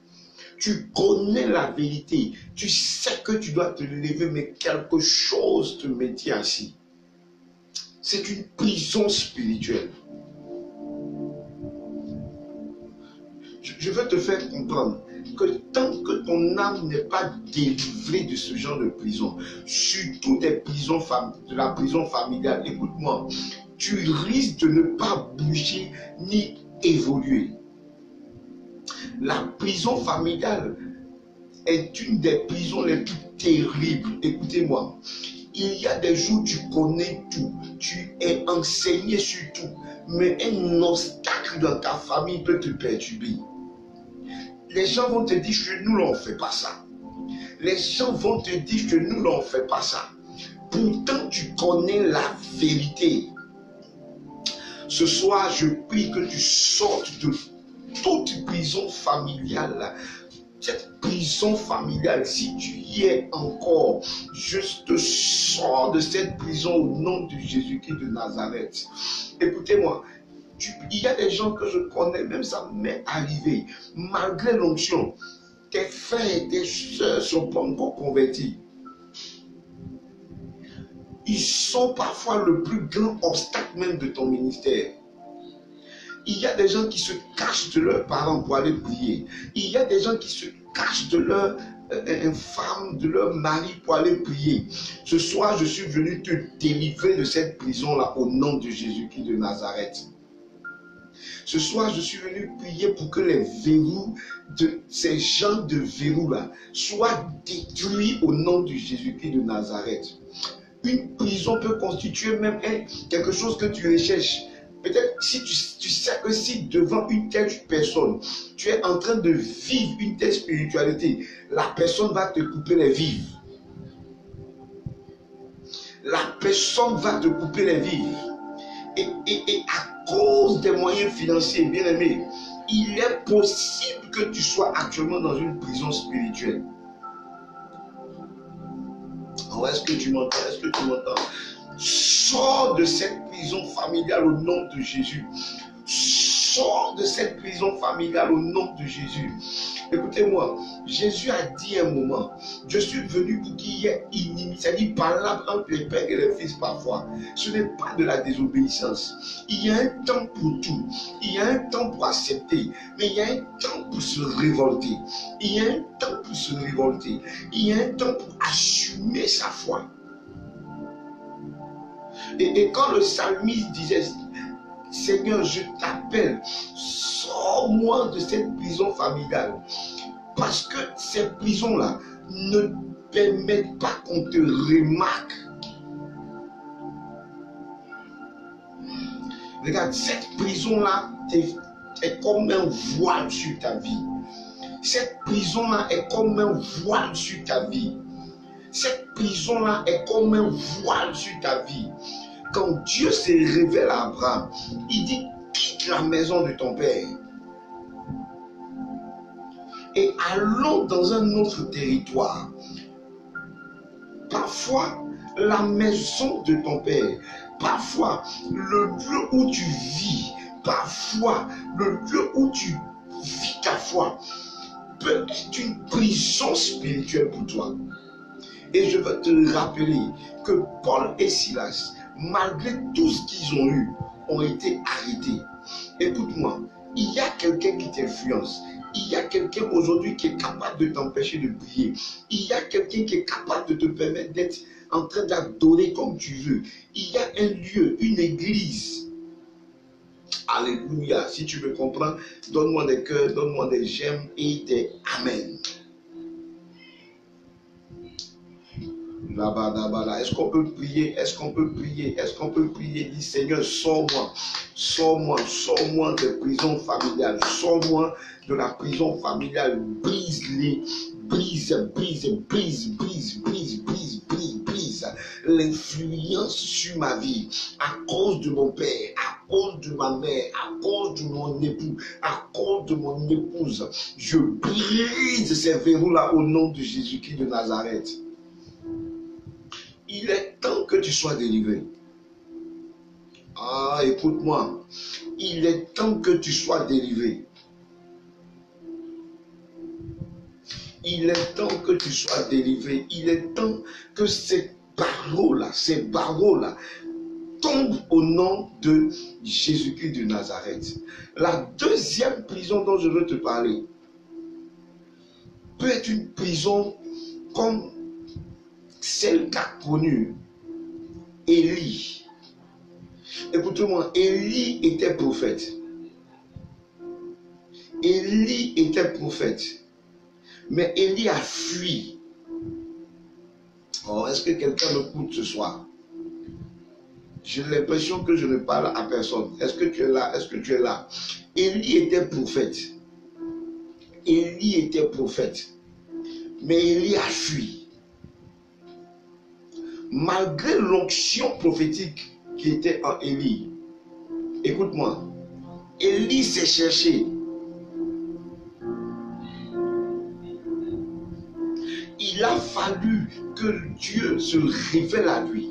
Tu connais la vérité. Tu sais que tu dois te lever, mais quelque chose te maintient assis. C'est une prison spirituelle. Je veux te faire comprendre que tant que ton âme n'est pas délivrée de ce genre de prison, surtout des prisons de la prison familiale, écoute-moi, tu risques de ne pas bouger ni évoluer. La prison familiale est une des prisons les plus terribles. Écoutez-moi, il y a des jours où tu connais tout, tu es enseigné sur tout, mais un obstacle dans ta famille peut te perturber. Les gens vont te dire que nous, on ne fait pas ça. Les gens vont te dire que nous, on ne fait pas ça. Pourtant, tu connais la vérité. Ce soir, je prie que tu sortes toute prison familiale, cette prison familiale, si tu y es encore, je te sors de cette prison au nom de Jésus-Christ de Nazareth. Écoutez-moi, il y a des gens que je connais, même ça m'est arrivé, malgré l'onction, tes frères et tes soeurs ne sont pas encore convertis. Ils sont parfois le plus grand obstacle même de ton ministère. Il y a des gens qui se cachent de leurs parents pour aller prier. Il y a des gens qui se cachent de leur femme, de leur mari pour aller prier. Ce soir, je suis venu te délivrer de cette prison-là au nom de Jésus-Christ de Nazareth. Ce soir, je suis venu prier pour que les verrous de ces gens de verrous-là soient détruits au nom de Jésus-Christ de Nazareth. Une prison peut constituer même quelque chose que tu recherches. Peut-être si tu sais que si devant une telle personne, tu es en train de vivre une telle spiritualité, la personne va te couper les vives. La personne va te couper les vives. Et à cause des moyens financiers, bien aimé, il est possible que tu sois actuellement dans une prison spirituelle. Oh, est-ce que tu m'entends? Est-ce que tu m'entends? Sors de cette prison familiale au nom de Jésus. Sors de cette prison familiale au nom de Jésus. Écoutez-moi, Jésus a dit un moment, je suis venu pour qu'il y ait inimitié, c'est-à-dire parlable entre les pères et les fils parfois. Ce n'est pas de la désobéissance. Il y a un temps pour tout. Il y a un temps pour accepter, mais il y a un temps pour se révolter. Il y a un temps pour se révolter. Il y a un temps pour assumer sa foi. Et quand le psalmiste disait, Seigneur, je t'appelle, sors-moi de cette prison familiale. Parce que ces prisons-là ne permettent pas qu'on te remarque. Regarde, cette prison-là est comme un voile sur ta vie. Cette prison-là est comme un voile sur ta vie. Cette prison-là est comme un voile sur ta vie. Quand Dieu se révèle à Abraham, il dit, quitte la maison de ton père et allons dans un autre territoire. Parfois, la maison de ton père, parfois, le lieu où tu vis, parfois, le lieu où tu vis ta foi, peut être une prison spirituelle pour toi. Et je veux te rappeler que Paul et Silas, malgré tout ce qu'ils ont eu, ont été arrêtés. Écoute-moi, il y a quelqu'un qui t'influence. Il y a quelqu'un aujourd'hui qui est capable de t'empêcher de prier. Il y a quelqu'un qui est capable de te permettre d'être en train d'adorer comme tu veux. Il y a un lieu, une église. Alléluia. Si tu me comprends, donne-moi des cœurs, donne-moi des j'aime et des amen. Est-ce qu'on peut prier? Est-ce qu'on peut prier? Est-ce qu'on peut prier? Dis Seigneur, sors-moi, sors-moi, sors-moi des prisons familiales, sors-moi de la prison familiale, brise-les, brise l'influence sur ma vie à cause de mon père, à cause de ma mère, à cause de mon époux, à cause de mon épouse. Je brise ces verrous-là au nom de Jésus-Christ de Nazareth. Il est temps que tu sois délivré. Ah, écoute-moi. Il est temps que tu sois délivré. Il est temps que tu sois délivré. Il est temps que ces barreaux-là tombent au nom de Jésus-Christ de Nazareth. La deuxième prison dont je veux te parler peut être une prison comme celle qu'a connue Élie. Écoutez-moi, Élie était prophète. Élie était prophète. Mais Élie a fui. Oh, est-ce que quelqu'un m'écoute ce soir? J'ai l'impression que je ne parle à personne. Est-ce que tu es là? Est-ce que tu es là? Élie était prophète. Élie était prophète. Mais Élie a fui. Malgré l'onction prophétique qui était en Élie, écoute-moi, Élie s'est cherché. fallu que Dieu se révèle à lui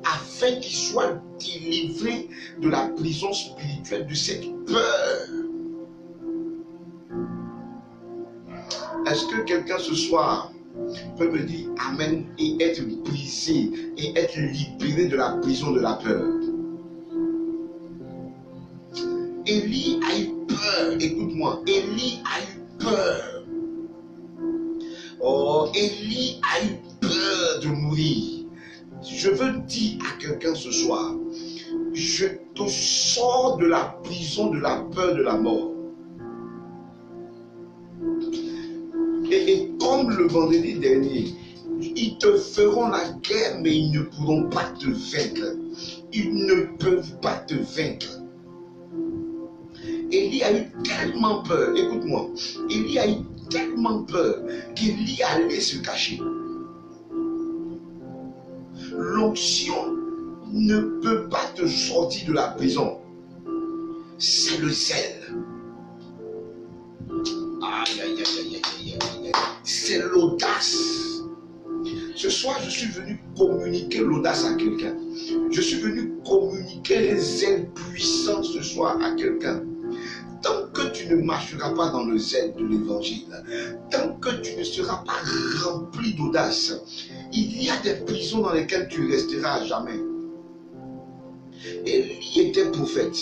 afin qu'il soit délivré de la prison spirituelle, de cette peur. Est-ce que quelqu'un ce soir peut me dire Amen et être brisé et être libéré de la prison de la peur? Élie a eu peur, écoute-moi, Élie a eu peur. Oh, Élie a eu peur de mourir. Je veux dire à quelqu'un ce soir, je te sors de la prison de la peur de la mort. Et comme le vendredi dernier, ils te feront la guerre, mais ils ne pourront pas te vaincre. Ils ne peuvent pas te vaincre. Élie a eu tellement peur, écoute-moi, Élie a eu tellement peur qu'Élie allait se cacher. L'onction ne peut pas te sortir de la prison. C'est le zèle. Aïe, aïe, aïe, aïe, aïe, aïe, aïe. C'est l'audace. Ce soir, je suis venu communiquer l'audace à quelqu'un. Je suis venu communiquer les ailes puissantes ce soir à quelqu'un. Tant que tu ne marcheras pas dans le zèle de l'évangile, tant que tu ne seras pas rempli d'audace, il y a des prisons dans lesquelles tu resteras à jamais. Élie était prophète.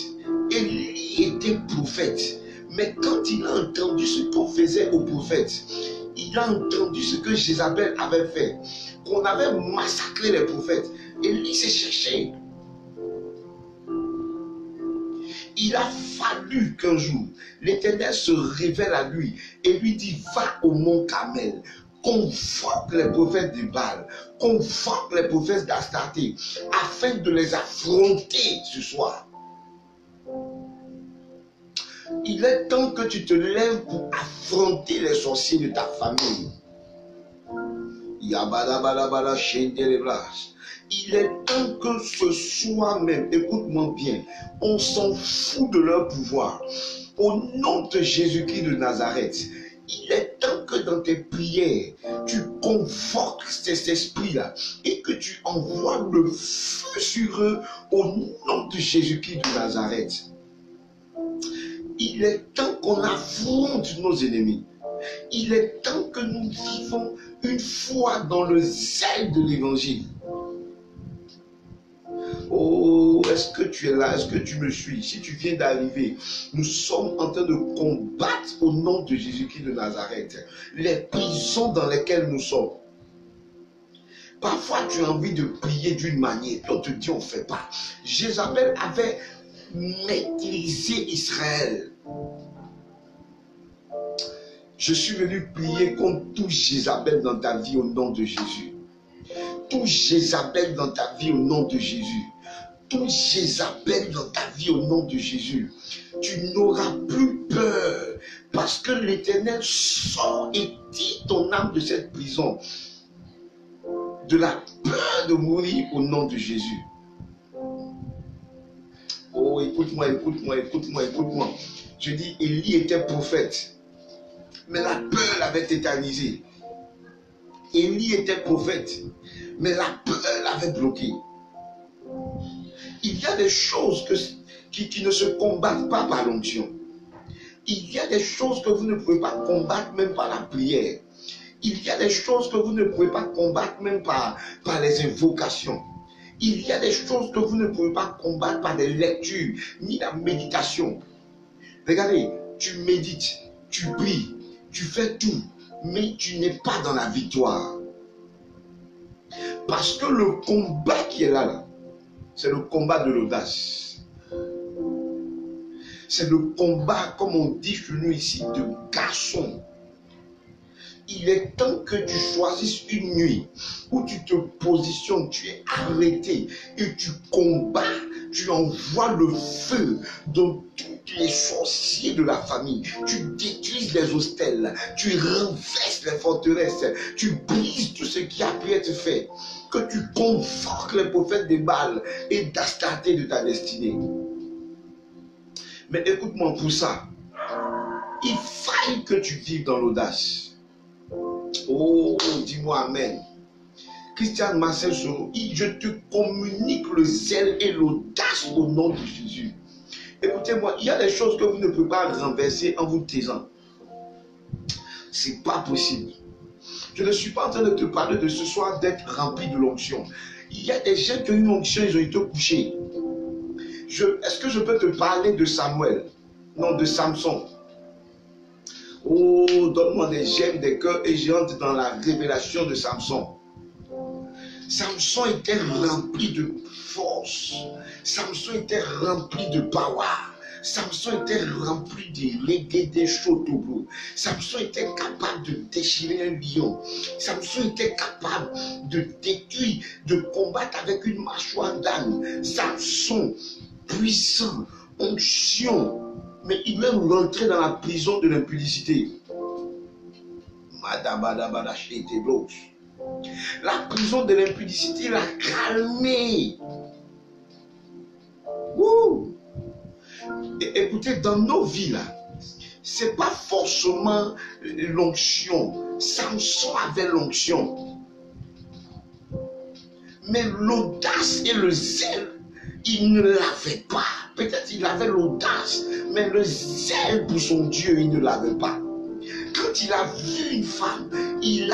Élie était prophète. Mais quand il a entendu ce qu'on faisait aux prophètes, il a entendu ce que Jézabel avait fait, qu'on avait massacré les prophètes, Élie s'est cherché. Il a fallu qu'un jour, l'Éternel se révèle à lui et lui dit, va au mont Carmel, convoque les prophètes de Baal, convoque les prophètes d'Astarté, afin de les affronter ce soir. Il est temps que tu te lèves pour affronter les sorciers de ta famille. Yabadabadabada, Shendeleblas. Il est temps que ce soir même, écoute-moi bien, on s'en fout de leur pouvoir. Au nom de Jésus-Christ de Nazareth, il est temps que dans tes prières, tu convoques ces esprits-là et que tu envoies le feu sur eux au nom de Jésus-Christ de Nazareth. Il est temps qu'on affronte nos ennemis. Il est temps que nous vivons une foi dans le zèle de l'évangile. Oh, est-ce que tu es là? Est-ce que tu me suis? Si tu viens d'arriver, nous sommes en train de combattre au nom de Jésus-Christ de Nazareth les prisons dans lesquelles nous sommes. Parfois, tu as envie de prier d'une manière, puis on te dit on ne fait pas. Jézabel avait maîtrisé Israël. Je suis venu prier contre tout Jézabel dans ta vie au nom de Jésus. Tout Jézabel dans ta vie au nom de Jésus. Tout Jézabel dans ta vie au nom de Jésus. Tu n'auras plus peur parce que l'Éternel sort et tire ton âme de cette prison. De la peur de mourir au nom de Jésus. Oh, écoute-moi, écoute-moi, écoute-moi, écoute-moi. Je dis, Élie était prophète. Mais la peur l'avait tétanisé. Élie était prophète. Mais la peur l'avait bloqué. Il y a des choses qui ne se combattent pas par l'onction. Il y a des choses que vous ne pouvez pas combattre même par la prière. Il y a des choses que vous ne pouvez pas combattre même par les invocations. Il y a des choses que vous ne pouvez pas combattre par des lectures, ni la méditation. Regardez, tu médites, tu pries, tu fais tout, mais tu n'es pas dans la victoire. Parce que le combat qui est là, c'est le combat de l'audace. C'est le combat, comme on dit chez nous ici, de garçon. Il est temps que tu choisisses une nuit où tu te positionnes, tu es arrêté et tu combats, tu envoies le feu dans tous les sorciers de la famille. Tu détruis les hostels, tu renverses les forteresses, tu brises tout ce qui a pu être fait. Que tu convoques les prophètes de Baal et d'Astarté de ta destinée. Mais écoute-moi, pour ça, il faille que tu vives dans l'audace. Oh, dis-moi amen. Christian Marcel, je te communique le zèle et l'audace au nom de Jésus. Écoutez-moi, il y a des choses que vous ne pouvez pas renverser en vous taisant. C'est pas possible. Je ne suis pas en train de te parler de ce soir d'être rempli de l'onction. Il y a des gens qui ont une onction, ils ont été couchés. Est-ce que je peux te parler de Samuel? Non, de Samson. Oh, donne-moi des gemmes, des cœurs et j'entre dans la révélation de Samson. Samson était rempli de force. Samson était rempli de power. Samson était rempli de reggae, des chotobo. Samson était capable de déchirer un lion. Samson était capable de détruire, de combattre avec une mâchoire d'âne. Samson, puissant, onction. Mais il est rentré dans la prison de l'impudicité. La prison de l'impudicité l'a calmé. Wouh! Et écoutez, dans nos vies là, c'est pas forcément l'onction. Samson avait l'onction. Mais l'audace et le zèle, il ne l'avait pas. Peut-être il avait l'audace, mais le zèle pour son Dieu, il ne l'avait pas. Quand il a vu une femme, il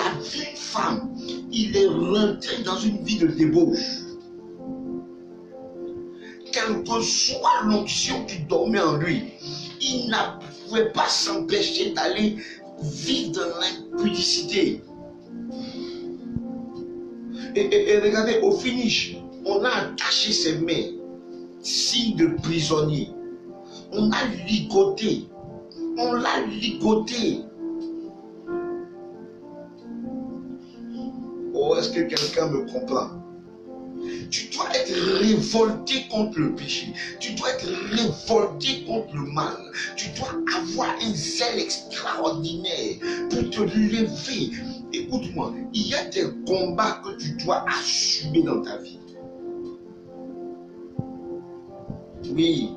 est rentré dans une vie de débauche. Quelle que soit l'onction qui dormait en lui, il ne pouvait pas s'empêcher d'aller vivre dans l'impudicité. Et regardez, au finish, on a attaché ses mains, signe de prisonnier. On a ligoté. On l'a ligoté. Oh, est-ce que quelqu'un me comprend? Tu dois être révolté contre le péché. Tu dois être révolté contre le mal. Tu dois avoir un zèle extraordinaire pour te lever. Écoute-moi, il y a des combats que tu dois assumer dans ta vie. Oui.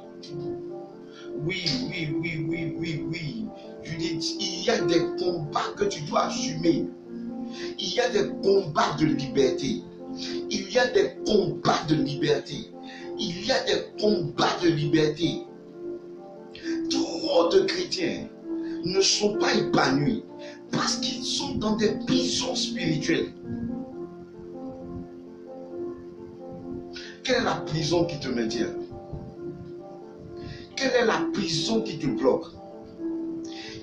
Judith, il y a des combats que tu dois assumer. Il y a des combats de liberté. Il y a des combats de liberté. Il y a des combats de liberté. Trop de chrétiens ne sont pas épanouis parce qu'ils sont dans des prisons spirituelles. Quelle est la prison qui te maintient? Quelle est la prison qui te bloque?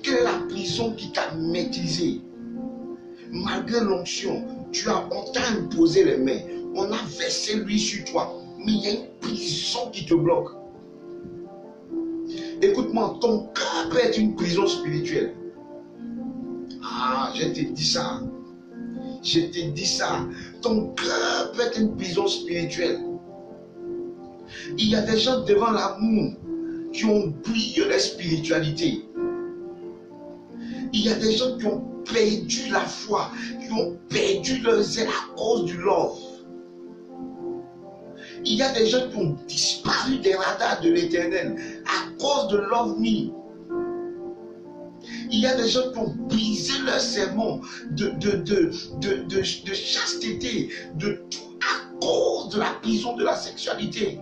Quelle est la prison qui t'a maîtrisé? Malgré l'onction, on t'a imposé les mains, on a versé l'huile sur toi, mais il y a une prison qui te bloque. Écoute-moi, ton cœur peut être une prison spirituelle. Ah, je t'ai dit ça. Je t'ai dit ça. Ton cœur peut être une prison spirituelle. Il y a des gens devant l'amour qui ont oublié leur spiritualité. Il y a des gens qui ont perdu la foi, qui ont perdu leur zèle à cause du love. Il y a des gens qui ont disparu des radars de l'Éternel à cause de l'OVNI. Il y a des gens qui ont brisé leur serment de chasteté, de tout à cause de la prison de la sexualité.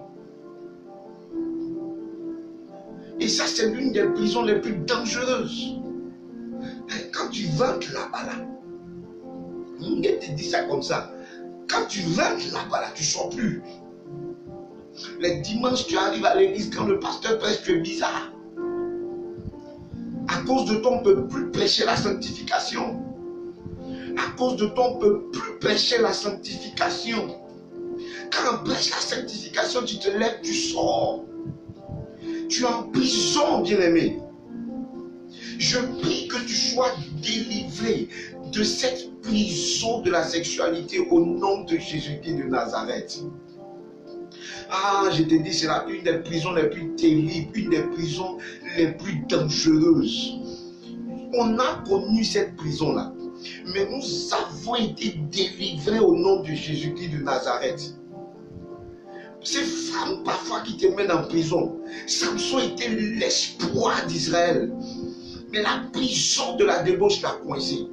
Et ça, c'est l'une des prisons les plus dangereuses. Quand tu rentres là-bas, là, je te dis ça comme ça. Quand tu rentres là-bas, là, tu ne sors plus. Les dimanches, tu arrives à l'église, quand le pasteur prêche, tu es bizarre. À cause de toi, on ne peut plus prêcher la sanctification. À cause de toi, on ne peut plus prêcher la sanctification. Quand on prêche la sanctification, tu te lèves, tu sors. Tu es en prison, bien-aimé. Je prie que tu sois délivré de cette prison de la sexualité au nom de Jésus-Christ de Nazareth. Ah, je te dis, c'est une des prisons les plus terribles, une des prisons les plus dangereuses. On a connu cette prison-là, mais nous avons été délivrés au nom de Jésus-Christ de Nazareth. Ces femmes parfois qui te mènent en prison, Samson était l'espoir d'Israël. Mais la prison de la débauche l'a coincé.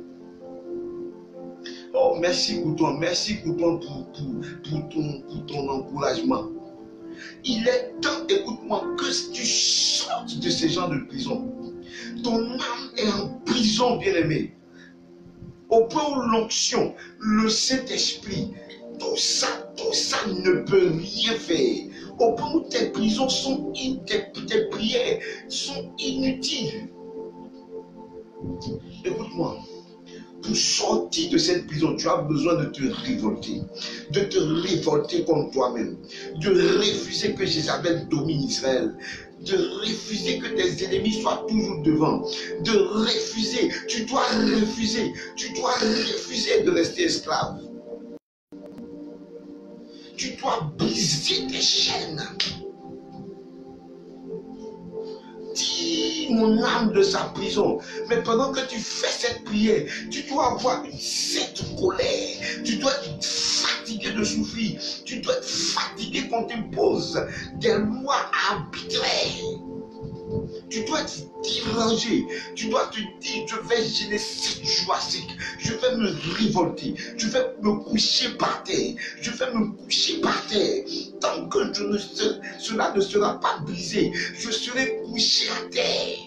Oh, merci Couton pour ton encouragement. Il est temps, écoute-moi, que tu sortes de ces gens de prison. Ton âme est en prison, bien-aimé. Au point où l'onction, le Saint-Esprit, tout ça ne peut rien faire. Au point où tes prisons sont tes prières sont inutiles. Écoute-moi. Pour sortir de cette prison, tu as besoin de te révolter contre toi-même, de refuser que Jézabel domine Israël, de refuser que tes ennemis soient toujours devant, de refuser, tu dois refuser de rester esclave. Tu dois briser tes chaînes. Tire mon âme de sa prison. Mais pendant que tu fais cette prière, tu dois avoir cette colère. Tu dois être fatigué de souffrir. Tu dois être fatigué qu'on t'impose des lois arbitraires. Tu dois être dérangé. Tu dois te dire, je vais gêner 7 jours à sec. Je vais me révolter. Je vais me coucher par terre. Je vais me coucher par terre. Tant que cela ne sera pas brisé, je serai couché à terre.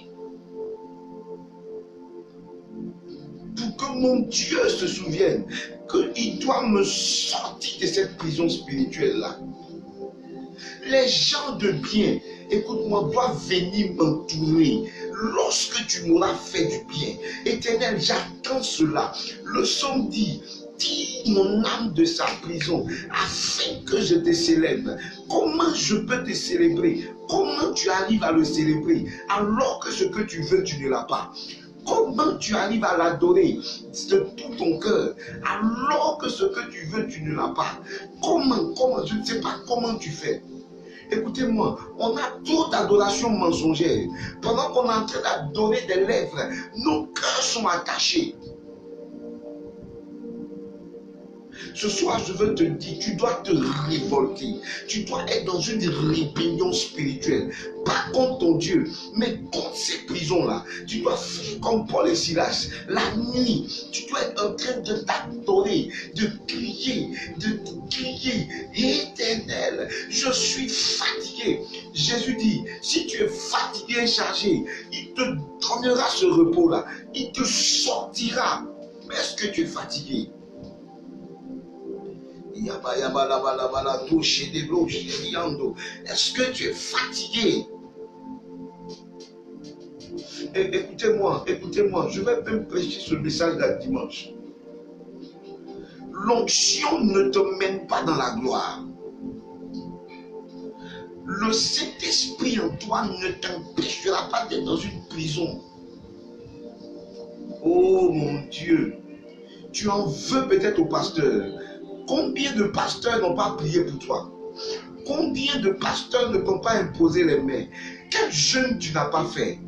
Pour que mon Dieu se souvienne qu'il doit me sortir de cette prison spirituelle-là. Les gens de bien, écoute-moi, doivent venir m'entourer lorsque tu m'auras fait du bien. Éternel, j'attends cela. Le psaume dit, tire mon âme de sa prison afin que je te célèbre. Comment je peux te célébrer? Comment tu arrives à le célébrer alors que ce que tu veux, tu ne l'as pas? Comment tu arrives à l'adorer de tout ton cœur alors que ce que tu veux, tu ne l'as pas? Comment? Je ne sais pas comment tu fais. Écoutez-moi, on a trop d'adoration mensongère. Pendant qu'on est en train d'adorer des lèvres, nos cœurs sont attachés. Ce soir, je veux te dire, tu dois te révolter. Tu dois être dans une rébellion spirituelle. Pas contre ton Dieu, mais contre ces prisons-là. Tu dois faire comme Paul et Silas. La nuit, tu dois être en train de t'adorer, de crier. Éternel, je suis fatigué. Jésus dit, si tu es fatigué et chargé, il te donnera ce repos-là. Il te sortira. Mais est-ce que tu es fatigué? Est-ce que tu es fatigué? Écoutez-moi, je vais même prêcher ce message là dimanche. L'onction ne te mène pas dans la gloire. Le Saint-Esprit en toi ne t'empêchera pas d'être dans une prison. Oh mon Dieu, tu en veux peut-être au pasteur. Combien de pasteurs n'ont pas prié pour toi? Combien de pasteurs ne t'ont pas imposé les mains? Quel jeûne tu n'as pas fait?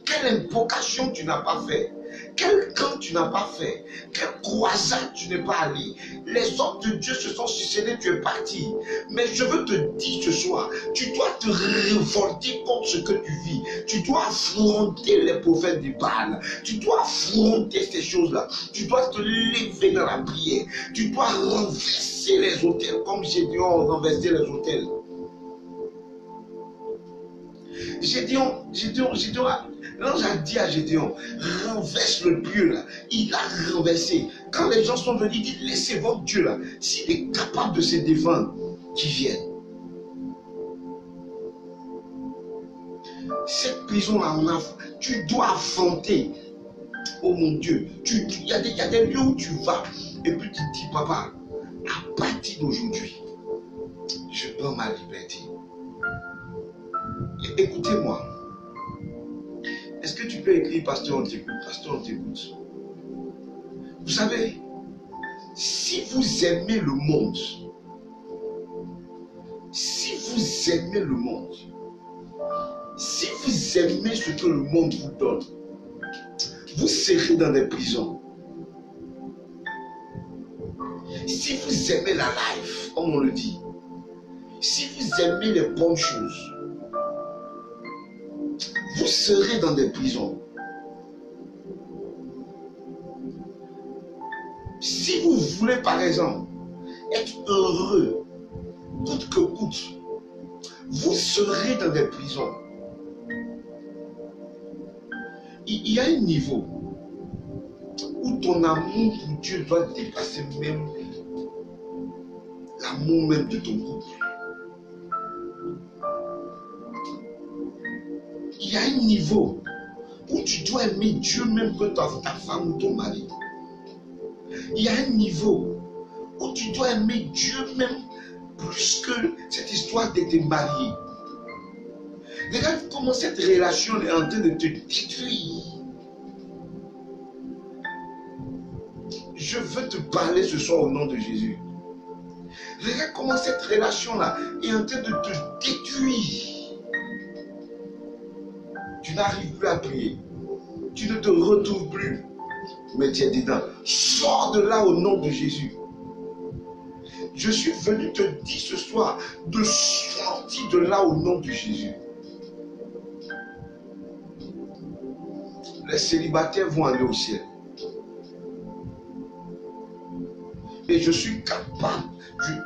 Quelle invocation tu n'as pas fait? Quel camp tu n'as pas fait? Quelle croisade tu n'es pas allé? Les hommes de Dieu se sont succédés, tu es parti. Mais je veux te dire ce soir, tu dois te révolter contre ce que tu vis. Tu dois affronter les prophètes du Baal. Tu dois affronter ces choses-là. Tu dois te lever dans la prière. Tu dois renverser les autels comme Gédéon renversé les autels. L'ange a dit à Gédéon, renverse le Dieu là. Il a renversé. Quand les gens sont venus, il dit, laissez votre Dieu là. S'il est capable de se défendre, qu'il vienne. Cette prison là, tu dois affronter. Oh mon Dieu, il y a des lieux où tu vas et puis tu dis, papa, à partir d'aujourd'hui, je prends ma liberté. Écoutez-moi. Est-ce que tu peux écrire, pasteur, on t'écoute? Pasteur, on t'écoute. Vous savez, si vous aimez le monde, si vous aimez ce que le monde vous donne, vous serez dans des prisons. Si vous aimez la life, comme on le dit, si vous aimez les bonnes choses, vous serez dans des prisons. Si Si vous voulez, par exemple, être heureux, coûte que coûte, vous serez dans des prisons. Il y a un niveau où ton amour pour Dieu doit dépasser même l'amour même de ton couple. Il y a un niveau où tu dois aimer Dieu même que ta femme ou ton mari. Il y a un niveau où tu dois aimer Dieu même plus que cette histoire de te marier. Regarde comment cette relation est en train de te détruire. Je veux te parler ce soir au nom de Jésus. Regarde comment cette relation-là est en train de te détruire. Tu n'arrives plus à prier. Tu ne te retrouves plus. Mais tu es dedans. Sors de là au nom de Jésus. Je suis venu te dire ce soir de sortir de là au nom de Jésus. Les célibataires vont aller au ciel. Et je suis capable,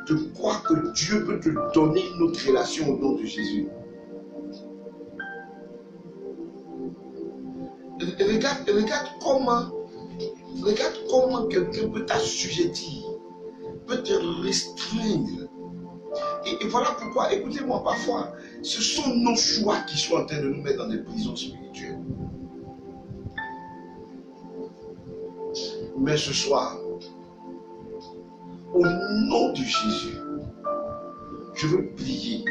je crois que Dieu peut te donner une autre relation au nom de Jésus. Regarde comment quelqu'un peut t'assujettir, peut te restreindre. Et voilà pourquoi, écoutez-moi, parfois, ce sont nos choix qui sont en train de nous mettre dans des prisons spirituelles. Mais ce soir, au nom de Jésus, je veux prier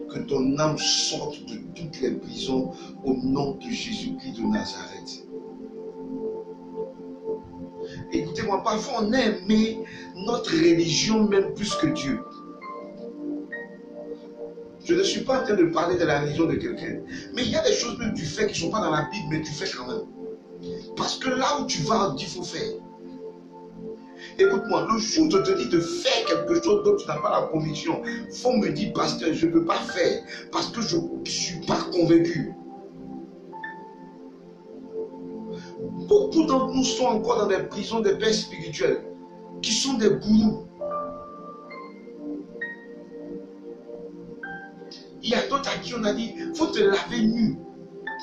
que ton âme sorte de toutes les prisons au nom de Jésus-Christ de Nazareth. Écoutez-moi, parfois on a aimé notre religion même plus que Dieu. Je ne suis pas en train de parler de la religion de quelqu'un, mais il y a des choses que tu fais qui ne sont pas dans la Bible, mais tu fais quand même. Parce que là où tu vas, il faut faire. Écoute-moi, le jour où je te dis de faire quelque chose dont tu n'as pas la conviction, il faut me dire, pasteur, je ne peux pas faire parce que je ne suis pas convaincu. Beaucoup d'entre nous sont encore dans des prisons des pères spirituels qui sont des gourous. Il y a d'autres à qui on a dit, il faut te laver nu.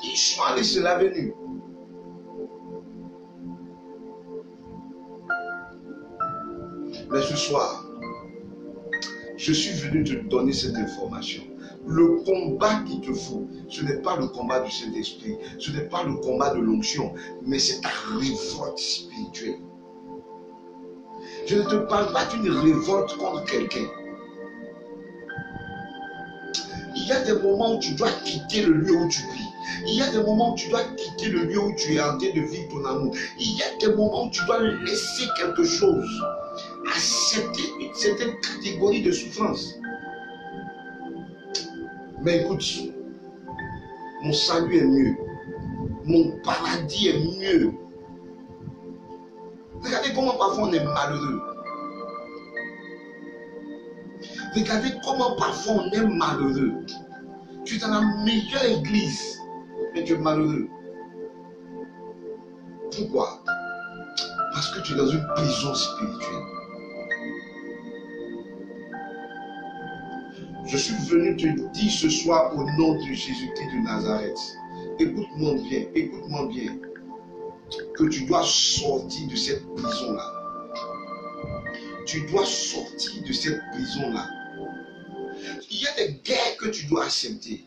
Ils sont allés se laver nu. Mais ce soir, je suis venu te donner cette information. Le combat qu'il te faut, ce n'est pas le combat du Saint-Esprit, ce n'est pas le combat de l'onction, mais c'est ta révolte spirituelle. Je ne te parle pas d'une révolte contre quelqu'un. Il y a des moments où tu dois quitter le lieu où tu vis. Il y a des moments où tu dois quitter le lieu où tu es en train de vivre ton amour. Il y a des moments où tu dois laisser quelque chose, accepter une certaine catégorie de souffrance. Mais écoute, mon salut est mieux. Mon paradis est mieux. Regardez comment parfois on est malheureux. Regardez comment parfois on est malheureux. Tu es dans la meilleure église, mais tu es malheureux. Pourquoi? Parce que tu es dans une prison spirituelle. Je suis venu te dire ce soir au nom de Jésus-Christ de Nazareth. Écoute-moi bien, que tu dois sortir de cette prison-là. Tu dois sortir de cette prison-là. Il y a des guerres que tu dois accepter.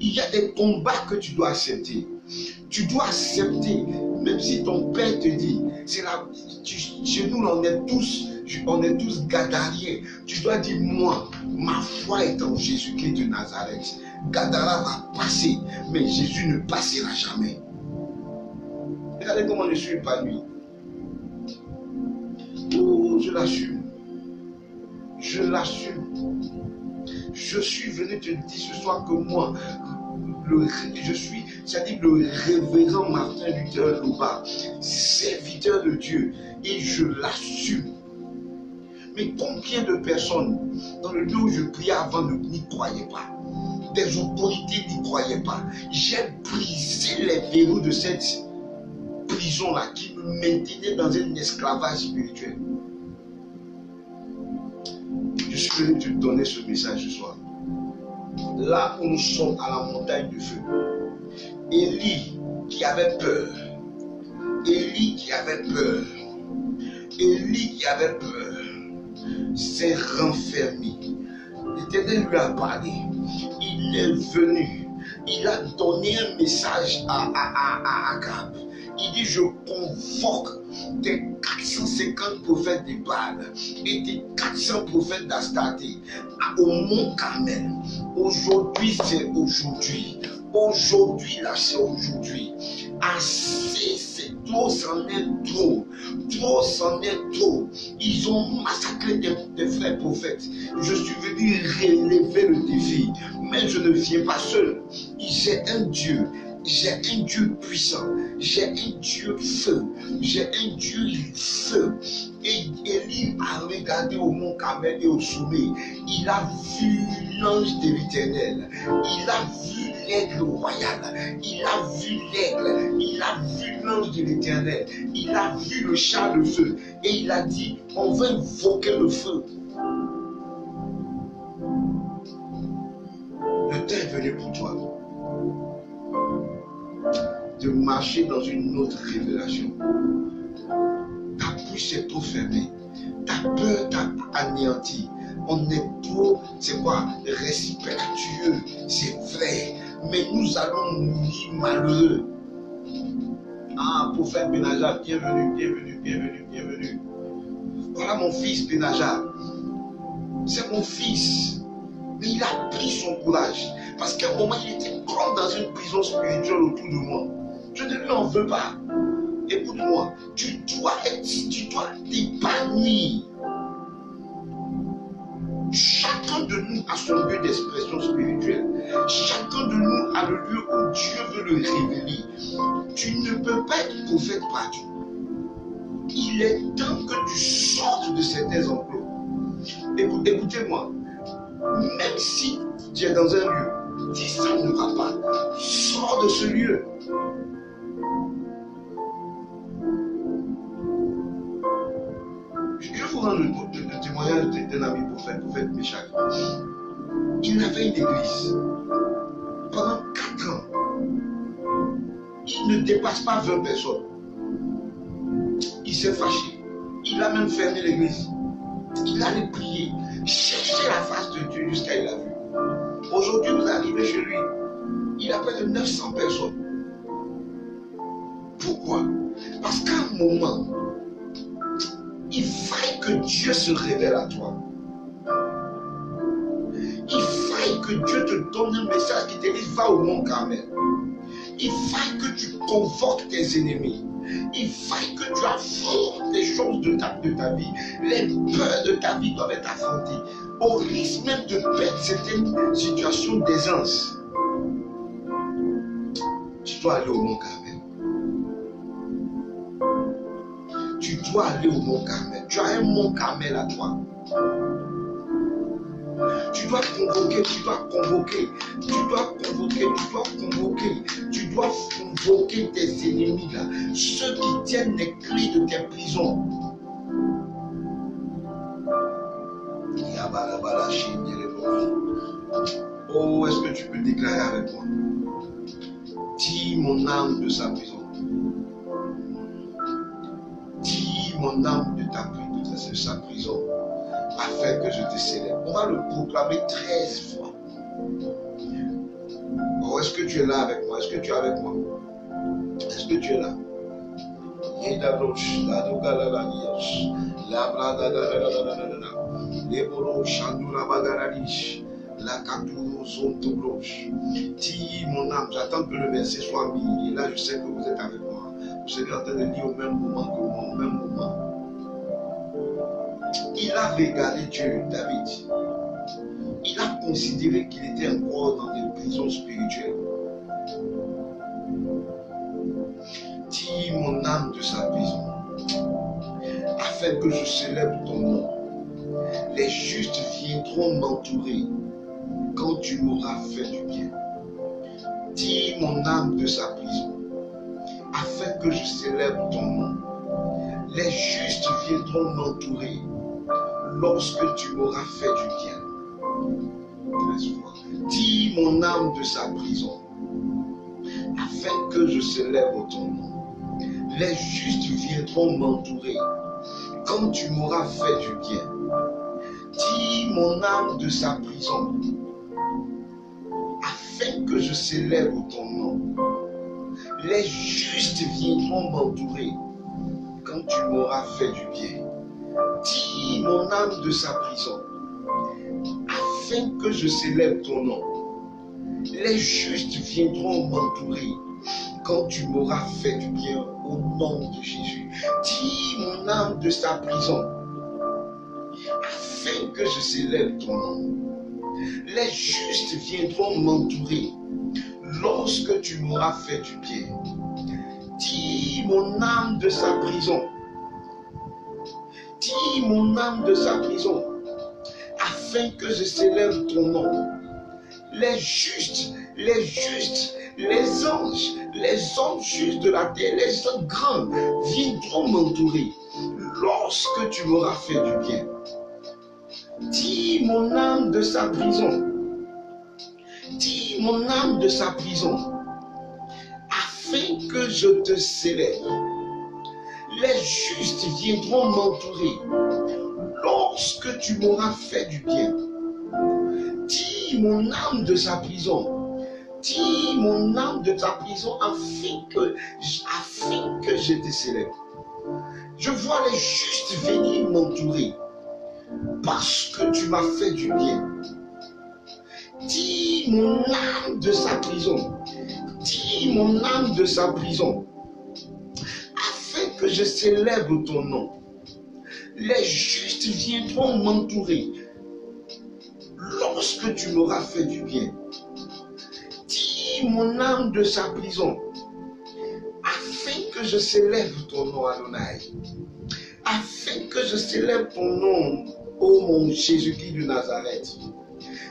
Il y a des combats que tu dois accepter. Tu dois accepter, même si ton père te dit, c'est là, chez nous on est tous gadariens. Tu dois dire, moi, ma foi est en Jésus-Christ de Nazareth. Gadara va passer, mais Jésus ne passera jamais. Regardez comment je suis épanoui. Oh, je l'assume. Je l'assume. Je suis venu te dire ce soir que moi, je suis, c'est-à-dire le révérend Martin Luther Louba, serviteur de Dieu, et je l'assume. Mais combien de personnes dans le lieu où je priais avant n'y croyaient pas? Des autorités n'y croyaient pas. J'ai brisé les verrous de cette prison-là qui maintenir dans un esclavage spirituel. Je suis venu te donner ce message ce soir. Là où nous sommes à la montagne du feu, Élie qui avait peur, Élie qui avait peur, Élie qui avait peur, s'est renfermé. L'Éternel lui a parlé. Il est venu. Il a donné un message à Akab. Il dit, je convoque tes 450 prophètes de Baal et tes 400 prophètes d'Astarté au mont Carmel. Aujourd'hui, c'est aujourd'hui. Aujourd'hui, là, c'est aujourd'hui. Assez, c'est trop, c'en est trop. Trop, c'en est trop. Ils ont massacré des frères prophètes. Je suis venu relever le défi. Mais je ne viens pas seul. J'ai un Dieu. J'ai un Dieu puissant. J'ai un Dieu feu. J'ai un Dieu feu. Et Élie a regardé au mont Carmel et au sommet. Il a vu l'ange de l'Éternel. Il a vu l'aigle royal. Il a vu l'aigle. Il a vu l'ange de l'Éternel. Il a vu le char de feu. Et il a dit, on va invoquer le feu. Le temps est venu pour toi de marcher dans une autre révélation. Ta bouche est trop fermée. Ta peur t'a anéanti. On est trop, c'est quoi, respectueux. C'est vrai. Mais nous allons mourir malheureux. Ah, prophète Benaja, bienvenue, bienvenue, bienvenue, bienvenue. Voilà mon fils Benaja. C'est mon fils. Mais il a pris son courage. Parce qu'à un moment, il était comme dans une prison spirituelle autour de moi. Je ne lui en veux pas. Écoute-moi, tu dois t'épanouir. Chacun de nous a son lieu d'expression spirituelle. Chacun de nous a le lieu où Dieu veut le révéler. Tu ne peux pas être prophète partout. Il est temps que tu sortes de certains enclos. Écoutez-moi. Même si tu es dans un lieu, dis ça ne va pas. Sors de ce lieu. Je vais vous rendre le témoignage d'un ami prophète Méchac. Il avait une église. Pendant 4 ans, il ne dépasse pas 20 personnes. Il s'est fâché. Il a même fermé l'église. Il allait prier, chercher la face de Dieu jusqu'à il a vu. Aujourd'hui, vous arrivez chez lui. Il a près de 900 personnes. Pourquoi? Parce qu'à un moment, il faille que Dieu se révèle à toi. Il faille que Dieu te donne un message qui te dit va au mont Carmel. Il faille que tu convoques tes ennemis. Il faille que tu affrontes les choses de ta vie. Les peurs de ta vie doivent être affrontées. Au risque même de perdre certaines situations d'aisance. Tu dois aller au mont Carmel. Tu dois aller au mont Carmel. Tu as un mont Carmel à toi. Tu dois convoquer, tu dois convoquer, tu dois convoquer, tu dois convoquer, tu dois convoquer tes ennemis là, ceux qui tiennent les clés de tes prisons. Oh, est-ce que tu peux déclarer avec moi? Tire mon âme de sa prison. Tire mon âme de sa prison. Afin que je te célèbre. On va le proclamer 13 fois. Oh, est-ce que tu es là avec moi? Est-ce que tu es avec moi? Est-ce que tu es là? Dis mon âme, j'attends que le verset soit mis. Et là, je sais que vous êtes avec moi. Vous êtes en train de lire au même moment que moi, au même moment. Il a regardé Dieu, David. Il a considéré qu'il était encore dans des prisons spirituelles. Tire mon âme de sa prison, afin que je célèbre ton nom. Les justes viendront m'entourer quand tu m'auras fait du bien. Tire mon âme de sa prison, afin que je célèbre ton nom. Les justes viendront m'entourer lorsque tu m'auras fait du bien. Tire mon âme de sa prison, afin que je célèbre ton nom. Les justes viendront m'entourer quand tu m'auras fait du bien. Tire mon âme de sa prison, afin que je célèbre ton nom. Les justes viendront m'entourer quand tu m'auras fait du bien. Tire mon âme de sa prison, afin que je célèbre ton nom. Les justes viendront m'entourer quand tu m'auras fait du bien au nom de Jésus. Tire mon âme de sa prison, afin que je célèbre ton nom. Les justes viendront m'entourer lorsque tu m'auras fait du bien. Tire mon âme de sa prison. Tire mon âme de sa prison, afin que je célèbre ton nom. Les justes, les anges justes de la terre, les hommes grands viendront m'entourer lorsque tu m'auras fait du bien. Tire mon âme de sa prison. Tire mon âme de sa prison, afin que je te célèbre. Les justes viendront m'entourer lorsque tu m'auras fait du bien. Tire mon âme de sa prison. Tire mon âme de ta prison afin que je te célèbre. Je vois les justes venir m'entourer parce que tu m'as fait du bien. Tire mon âme de sa prison. Tire mon âme de sa prison, afin que je célèbre ton nom. Les justes viendront m'entourer lorsque tu m'auras fait du bien. Tire mon âme de sa prison, afin que je célèbre ton nom, Adonai. Afin que je célèbre ton nom, ô mon Jésus-Christ de Nazareth.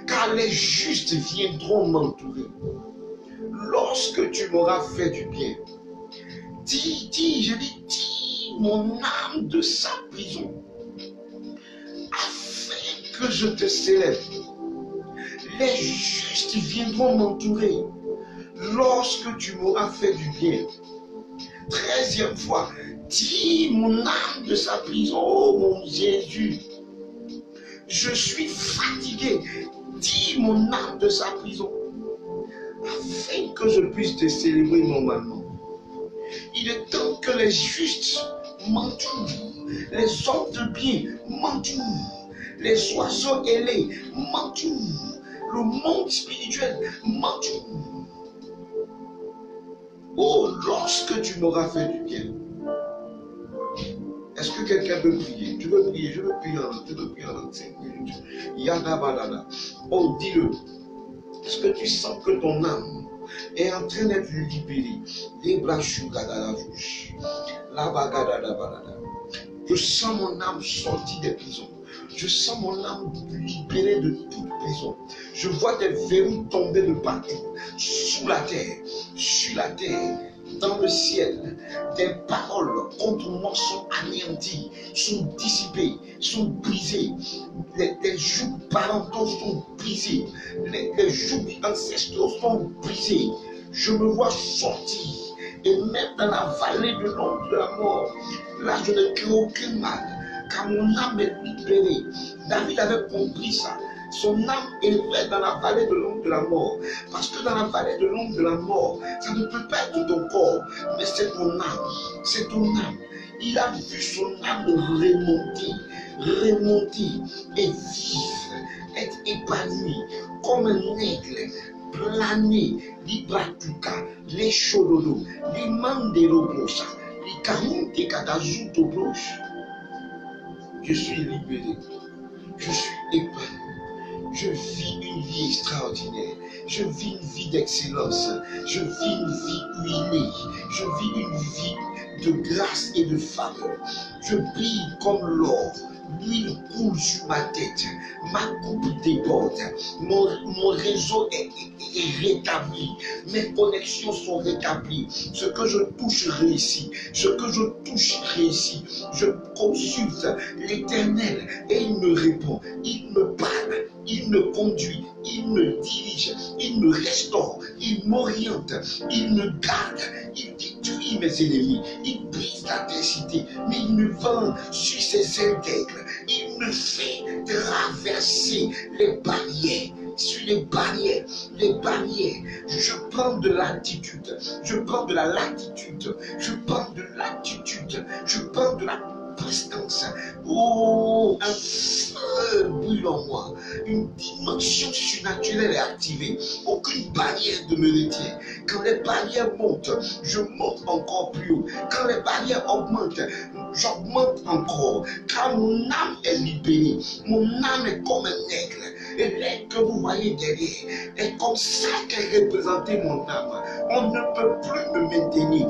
Car les justes viendront m'entourer lorsque tu m'auras fait du bien. Tire mon âme de sa prison, afin que je te célèbre. Les justes viendront m'entourer lorsque tu m'auras fait du bien. 13e fois, tire mon âme de sa prison, oh mon Jésus. Je suis fatigué. Tire mon âme de sa prison, afin que je puisse te célébrer normalement. Il est temps que les justes m'entourent, les hommes de bien m'entourent, les oiseaux ailés m'entourent, le monde spirituel m'entoure. Oh, lorsque tu m'auras fait du bien. Est-ce que quelqu'un peut prier? Je veux prier, je veux prier en 5 minutes. Yadabadada. Oh, dis-le. Est-ce que tu sens que ton âme est en train d'être libérée? Les bras chougadadavouch. Labagadadabadada. Je sens mon âme sortie des prisons. Je sens mon âme libérée de toute prison. Je vois des verrous tomber de partout, sous la terre, sur la terre, dans le ciel. Des paroles contre moi sont anéanties, sont dissipées, sont brisées. Les jougs parentaux sont brisés. Les jougs ancestraux sont brisés. Je me vois sortir. Et même dans la vallée de l'ombre de la mort, là je ne crains aucun mal, car mon âme est libérée. David avait compris ça. Son âme élevait dans la vallée de l'ombre de la mort. Parce que dans la vallée de l'ombre de la mort, ça ne peut pas être ton corps, mais c'est ton âme. C'est ton âme. Il a vu son âme remonter et vivre, être épanoui comme un aigle, planer, libratuka, les cholodo, les manderobosa, les karunte katazutobroche. Je suis libéré. Je suis épanoui. Je vis une vie extraordinaire. Je vis une vie d'excellence. Je vis une vie huilée. Je vis une vie de grâce et de faveur. Je brille comme l'or. L'huile coule sur ma tête. Ma coupe déborde. Mon réseau est rétabli. Mes connexions sont rétablies. Ce que je touche réussit. Ce que je touche réussit. Je consulte l'Éternel et il me répond. Il me parle. Il me conduit. Il me dirige. Il me restaure. Il m'oriente. Il me garde. Il détruit mes ennemis. Il brise l'adversité. Mais il me vend sur ses ailes d'aigle. Il me fait traverser les barrières. Sur les barrières, je prends de l'altitude, je prends de la latitude, je prends de l'altitude, je prends de la prestance. Oh, un feu brûle en moi, une dimension surnaturelle est activée. Aucune barrière ne me retient. Quand les barrières montent, je monte encore plus haut. Quand les barrières augmentent, j'augmente encore. Car mon âme est libérée. Mon âme est comme un aigle. Et l'aigle que vous voyez derrière est comme ça qu'est représentée mon âme. On ne peut plus me maintenir.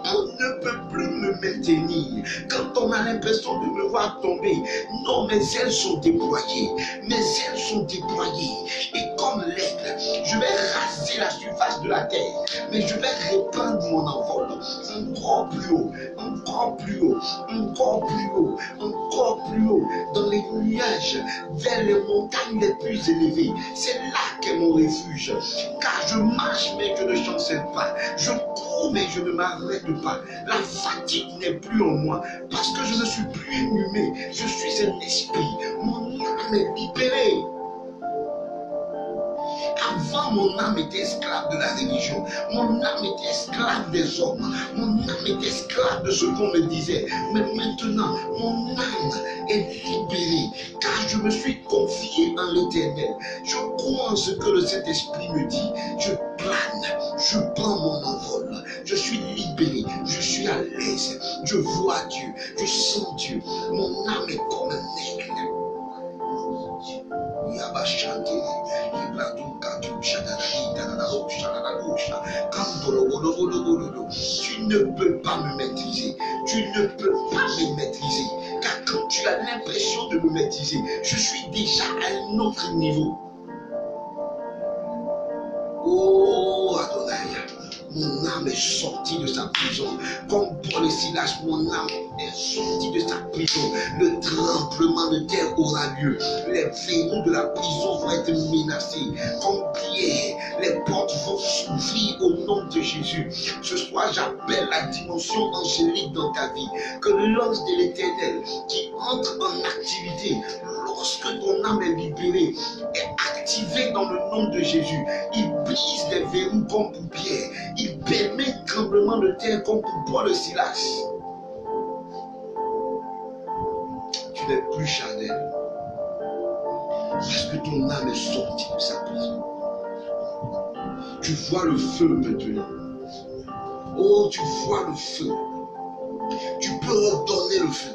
On ne peut plus me maintenir. Quand on a l'impression de me voir tomber, non, mes ailes sont déployées. Mes ailes sont déployées. Et comme l'aigle, je vais raser la surface de la terre. Mais je vais répandre mon envol. Encore plus haut, encore plus haut, encore plus haut, encore plus haut. Dans les nuages, vers les montagnes les plus élevées. C'est là qu'est mon refuge. Car je marche mais je ne chancelle pas. Je cours mais je ne m'arrête pas. La fatigue n'est plus en moi parce que je ne suis plus inhumé. Je suis un esprit. Mon âme est libérée. Avant, mon âme était esclave de la religion. Mon âme était esclave des hommes. Mon âme était esclave de ce qu'on me disait. Mais maintenant, mon âme est libérée. Car je me suis confié en l'Éternel. Je crois en ce que le Saint-Esprit me dit. Je plane. Je prends mon envol. Je suis libéré. Je suis à l'aise. Je vois Dieu. Je sens Dieu. Mon âme est comme un aigle. Tu ne peux pas me maîtriser. Tu ne peux pas me maîtriser. Car quand tu as l'impression de me maîtriser, je suis déjà à un autre niveau. Oh Adonai, mon âme est sortie de sa prison. Comme Paul et Silas, mon âme est sortie de sa prison. Le tremblement de terre aura lieu. Les verrous de la prison vont être menacés. Comme Pierre, les portes vont s'ouvrir au nom de Jésus. Ce soir, j'appelle la dimension angélique dans ta vie. Que l'ange de l'Éternel qui entre en activité lorsque ton âme est libérée est activé dans le nom de Jésus. Il brise les verrous comme pour Pierre. Il permet un tremblement de terre comme pour Paul et Silas. Tu n'es plus charnel. Parce que ton âme est sortie de sa prison. Tu vois le feu maintenant. Oh, tu vois le feu. Tu peux ordonner le feu.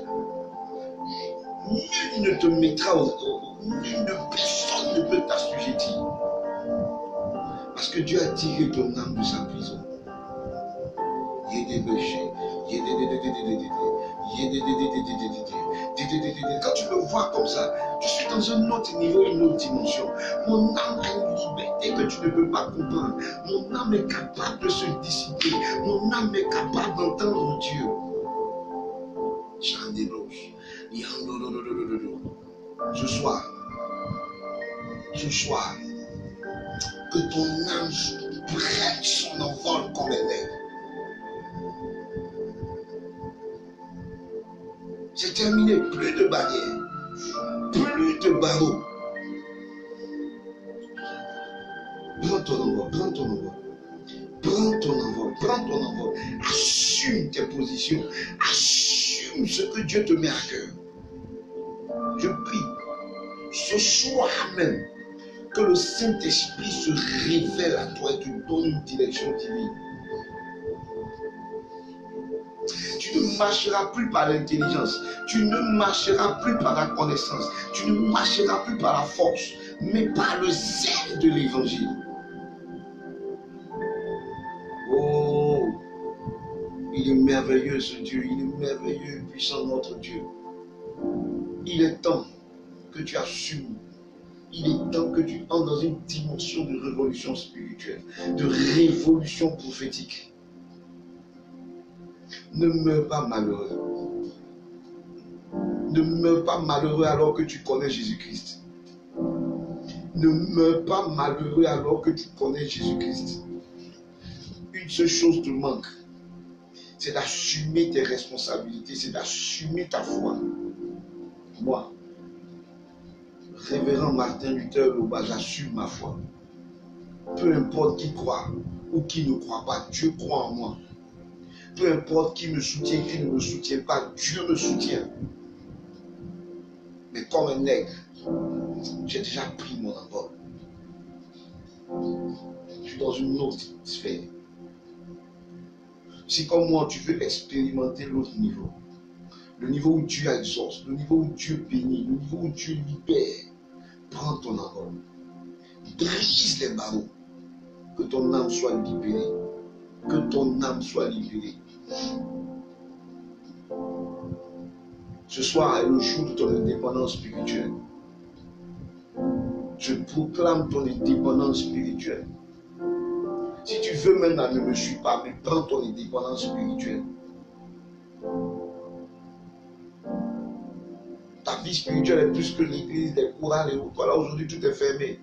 Nul ne te mettra nulle personne ne peut t'assujettir. Parce que Dieu a tiré ton âme de sa prison. Quand tu me vois comme ça, je suis dans un autre niveau, une autre dimension. Mon âme a une liberté que tu ne peux pas comprendre. Mon âme est capable de se dissiper. Mon âme est capable d'entendre Dieu. Ce soir, que ton âme prenne son envol comme elle est. C'est terminé, plus de barrières, plus de barreaux. Prends ton envol, prends ton envol. Prends ton envol, prends ton envol. Assume tes positions, assume ce que Dieu te met à cœur. Je prie, ce soir même, que le Saint-Esprit se révèle à toi et te donne une direction divine. Tu ne marcheras plus par l'intelligence, tu ne marcheras plus par la connaissance, tu ne marcheras plus par la force, mais par le zèle de l'évangile. Oh, Il est merveilleux ce Dieu, il est merveilleux, puissant notre Dieu. Il est temps que tu assumes. Il est temps que tu entres dans une dimension de révolution spirituelle, de révolution prophétique. Ne meurs pas malheureux. Ne meurs pas malheureux alors que tu connais Jésus-Christ. Ne meurs pas malheureux alors que tu connais Jésus-Christ. Une seule chose te manque, c'est d'assumer tes responsabilités, c'est d'assumer ta foi. Moi, Révérend Martin Luther Loba, j'assume ma foi. Peu importe qui croit ou qui ne croit pas, Dieu croit en moi. Peu importe qui me soutient, qui ne me soutient pas, Dieu me soutient. Mais comme un nègre, j'ai déjà pris mon envol. Je suis dans une autre sphère. Si comme moi, tu veux expérimenter l'autre niveau, le niveau où Dieu exauce, le niveau où Dieu bénit, le niveau où Dieu libère, prends ton envol. Brise les barreaux. Que ton âme soit libérée. Que ton âme soit libérée. Ce soir est le jour de ton indépendance spirituelle. Je proclame ton indépendance spirituelle. Si tu veux maintenant, ne me suis pas, mais prends ton indépendance spirituelle. Ta vie spirituelle est plus que l'église, les chorales et autres. Voilà, aujourd'hui tout est fermé.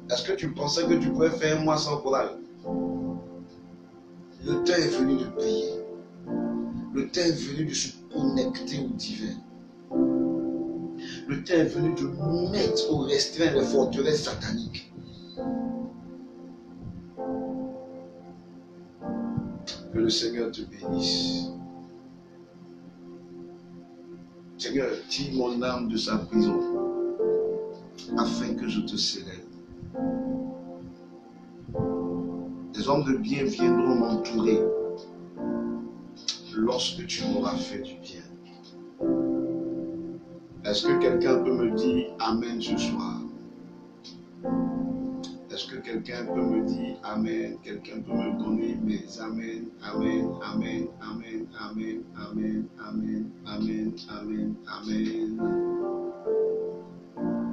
Est-ce que tu pensais que tu pouvais faire un mois sans chorale? Le temps est venu de prier. Le temps est venu de se connecter au divin. Le temps est venu de mettre au restreint les forteresses sataniques. Que le Seigneur te bénisse. Seigneur, tire mon âme de sa prison afin que je te célèbre. Des hommes de bien viendront m'entourer lorsque tu m'auras fait du bien. Est-ce que quelqu'un peut me dire Amen ce soir? Est-ce que quelqu'un peut me dire Amen? Quelqu'un peut me donner mes Amen, Amen, Amen, Amen, Amen, Amen, Amen, Amen, Amen, Amen.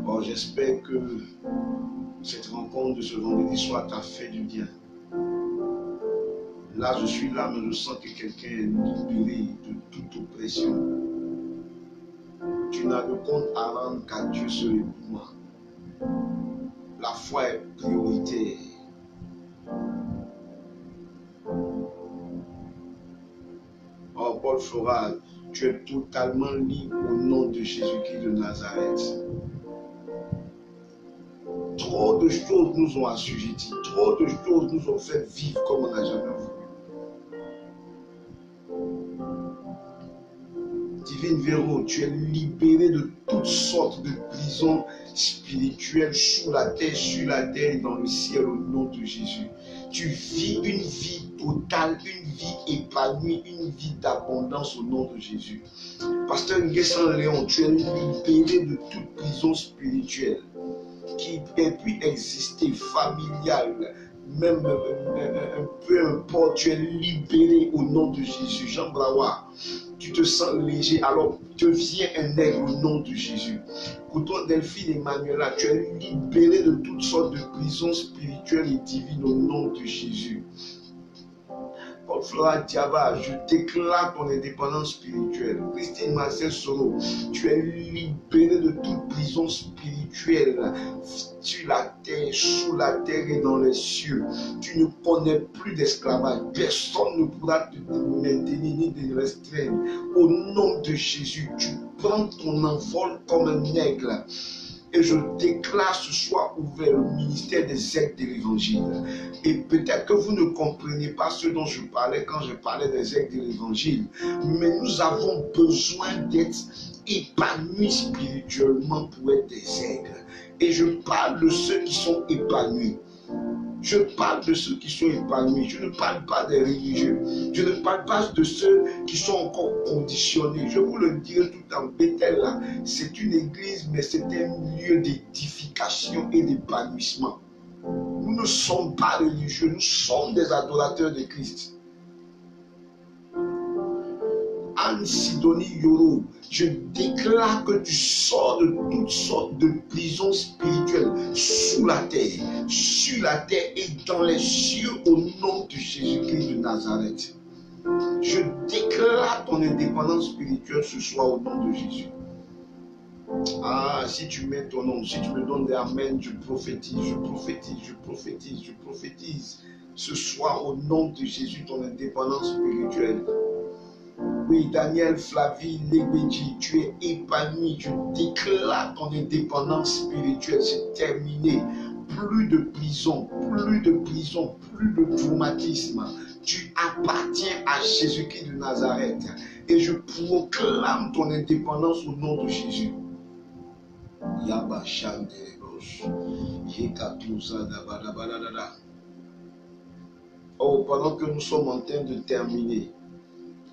Bon, j'espère que cette rencontre de ce vendredi soir t'a fait du bien. Là, je suis là, mais je sens que quelqu'un est libéré de toute oppression. Tu n'as de compte à rendre qu'à Dieu seul et pour moi. La foi est prioritaire. Oh, Paul Floral, tu es totalement libre au nom de Jésus-Christ de Nazareth. Trop de choses nous ont assujettis, trop de choses nous ont fait vivre comme on n'a jamais voulu. Divine Véro, tu es libéré de toutes sortes de prisons spirituelles sous la terre, sur la terre et dans le ciel au nom de Jésus. Tu vis une vie totale, une vie épanouie, une vie d'abondance au nom de Jésus. Pasteur Nguessan Léon, tu es libéré de toute prison spirituelle qui ait pu exister, familiale, même peu importe, tu es libéré au nom de Jésus. Jean Brawa, tu te sens léger, alors deviens un aigle au nom de Jésus. Couton Delphine Emmanuela, tu es libéré de toutes sortes de prisons spirituelles et divines au nom de Jésus. Paul Flora Diaba, je déclare ton indépendance spirituelle. Christine Marcel Soro, tu es libéré de toute prison spirituelle sur la terre, sous la terre et dans les cieux. Tu ne connais plus d'esclavage. Personne ne pourra te maintenir ni te restreindre. Au nom de Jésus, tu prends ton envol comme un aigle. Et je déclare ce soir ouvert le ministère des aigles de l'évangile. Et peut-être que vous ne comprenez pas ce dont je parlais quand je parlais des aigles de l'évangile. Mais nous avons besoin d'être épanouis spirituellement pour être des aigles. Et je parle de ceux qui sont épanouis. Je parle de ceux qui sont épanouis. Je ne parle pas des religieux. Je ne parle pas de ceux qui sont encore conditionnés. Je vous le dirai tout en Bethel là. C'est une église, mais c'est un lieu d'édification et d'épanouissement. Nous Nous ne sommes pas religieux, nous sommes des adorateurs de Christ. Anne Sidonie Yoro, je déclare que tu sors de toutes sortes de prisons spirituelles sous la terre, sur la terre et dans les cieux au nom de Jésus-Christ de Nazareth. Je déclare ton indépendance spirituelle ce soir au nom de Jésus. Ah, si tu mets ton nom, si tu me donnes des amen, je prophétise, je prophétise, je prophétise, je prophétise. Ce soir, au nom de Jésus, ton indépendance spirituelle. Oui, Daniel, Flavie, Lebedji, tu es épanoui, tu déclares ton indépendance spirituelle, c'est terminé. Plus de prison, plus de prison, plus de traumatisme. Tu appartiens à Jésus-Christ de Nazareth. Et je proclame ton indépendance au nom de Jésus. Oh, pendant que nous sommes en train de terminer,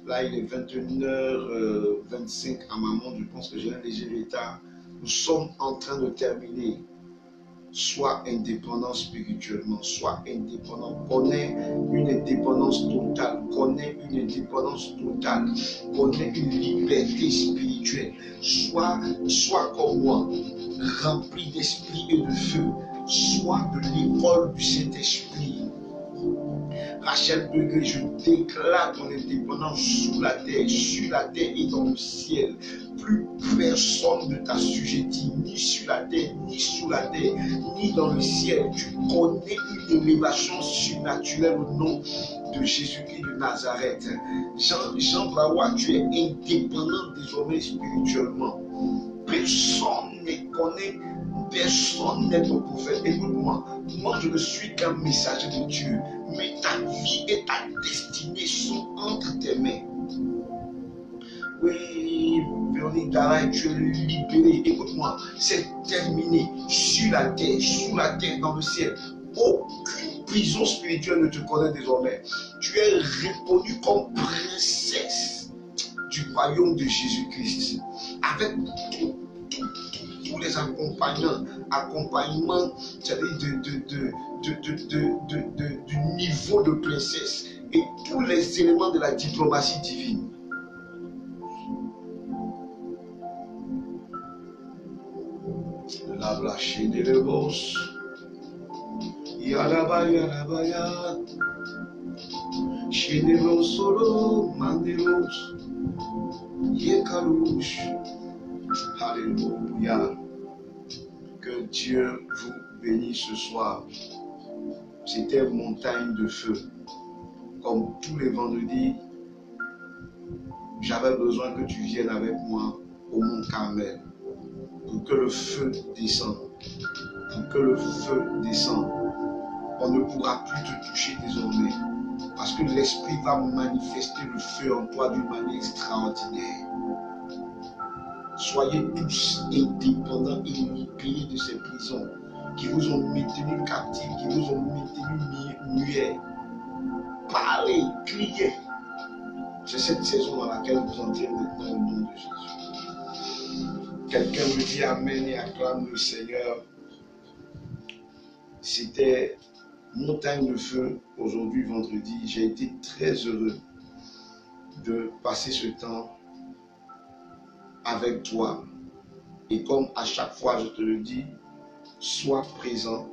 là il est 21h25 à ma montre, je pense que j'ai un léger retard. Nous sommes en train de terminer. Sois indépendant spirituellement, sois indépendant. Connais une indépendance totale, connais une indépendance totale, connais une liberté spirituelle. Sois comme moi, rempli d'esprit et de feu. Sois de l'école du Saint-Esprit. Rachel Degré, je déclare ton indépendance sous la terre, sur la terre et dans le ciel. Plus personne ne t'assujettit, ni sur la terre, ni sous la terre, ni dans le ciel. Tu connais une élévation surnaturelle au nom de Jésus-Christ de Nazareth. Jean Brawa, tu es indépendant désormais spirituellement. Personne ne connaît, personne n'est ton prophète. Écoute-moi, moi je ne suis qu'un messager de Dieu, mais ta vie et ta destinée sont entre tes mains. Oui, Véronique Daraï, tu es libéré. Écoute-moi, c'est terminé. Sur la terre, sous la terre, dans le ciel. Aucune prison spirituelle ne te connaît désormais. Tu es reconnue comme princesse du royaume de Jésus-Christ. Avec tous les accompagnements, c'est-à-dire du niveau de princesse et tous les éléments de la diplomatie divine. La blaché de l'ebos, yarabaya, chénélos solo, mandelos, yekalouche. Alléluia. Que Dieu vous bénisse ce soir. C'était montagne de feu. Comme tous les vendredis, j'avais besoin que tu viennes avec moi au Mont Carmel. Pour que le feu descende. Pour que le feu descende. On ne pourra plus te toucher désormais. Parce que l'Esprit va manifester le feu en toi d'une manière extraordinaire. Soyez tous indépendants et libérés de ces prisons qui vous ont maintenus captifs, qui vous ont maintenus muets. Parlez, criez. C'est cette saison dans laquelle vous entrez maintenant au nom de Jésus. Quelqu'un me dit Amen et acclame le Seigneur. C'était montagne de feu aujourd'hui, vendredi. J'ai été très heureux de passer ce temps avec toi. Et comme à chaque fois je te le dis, sois présent.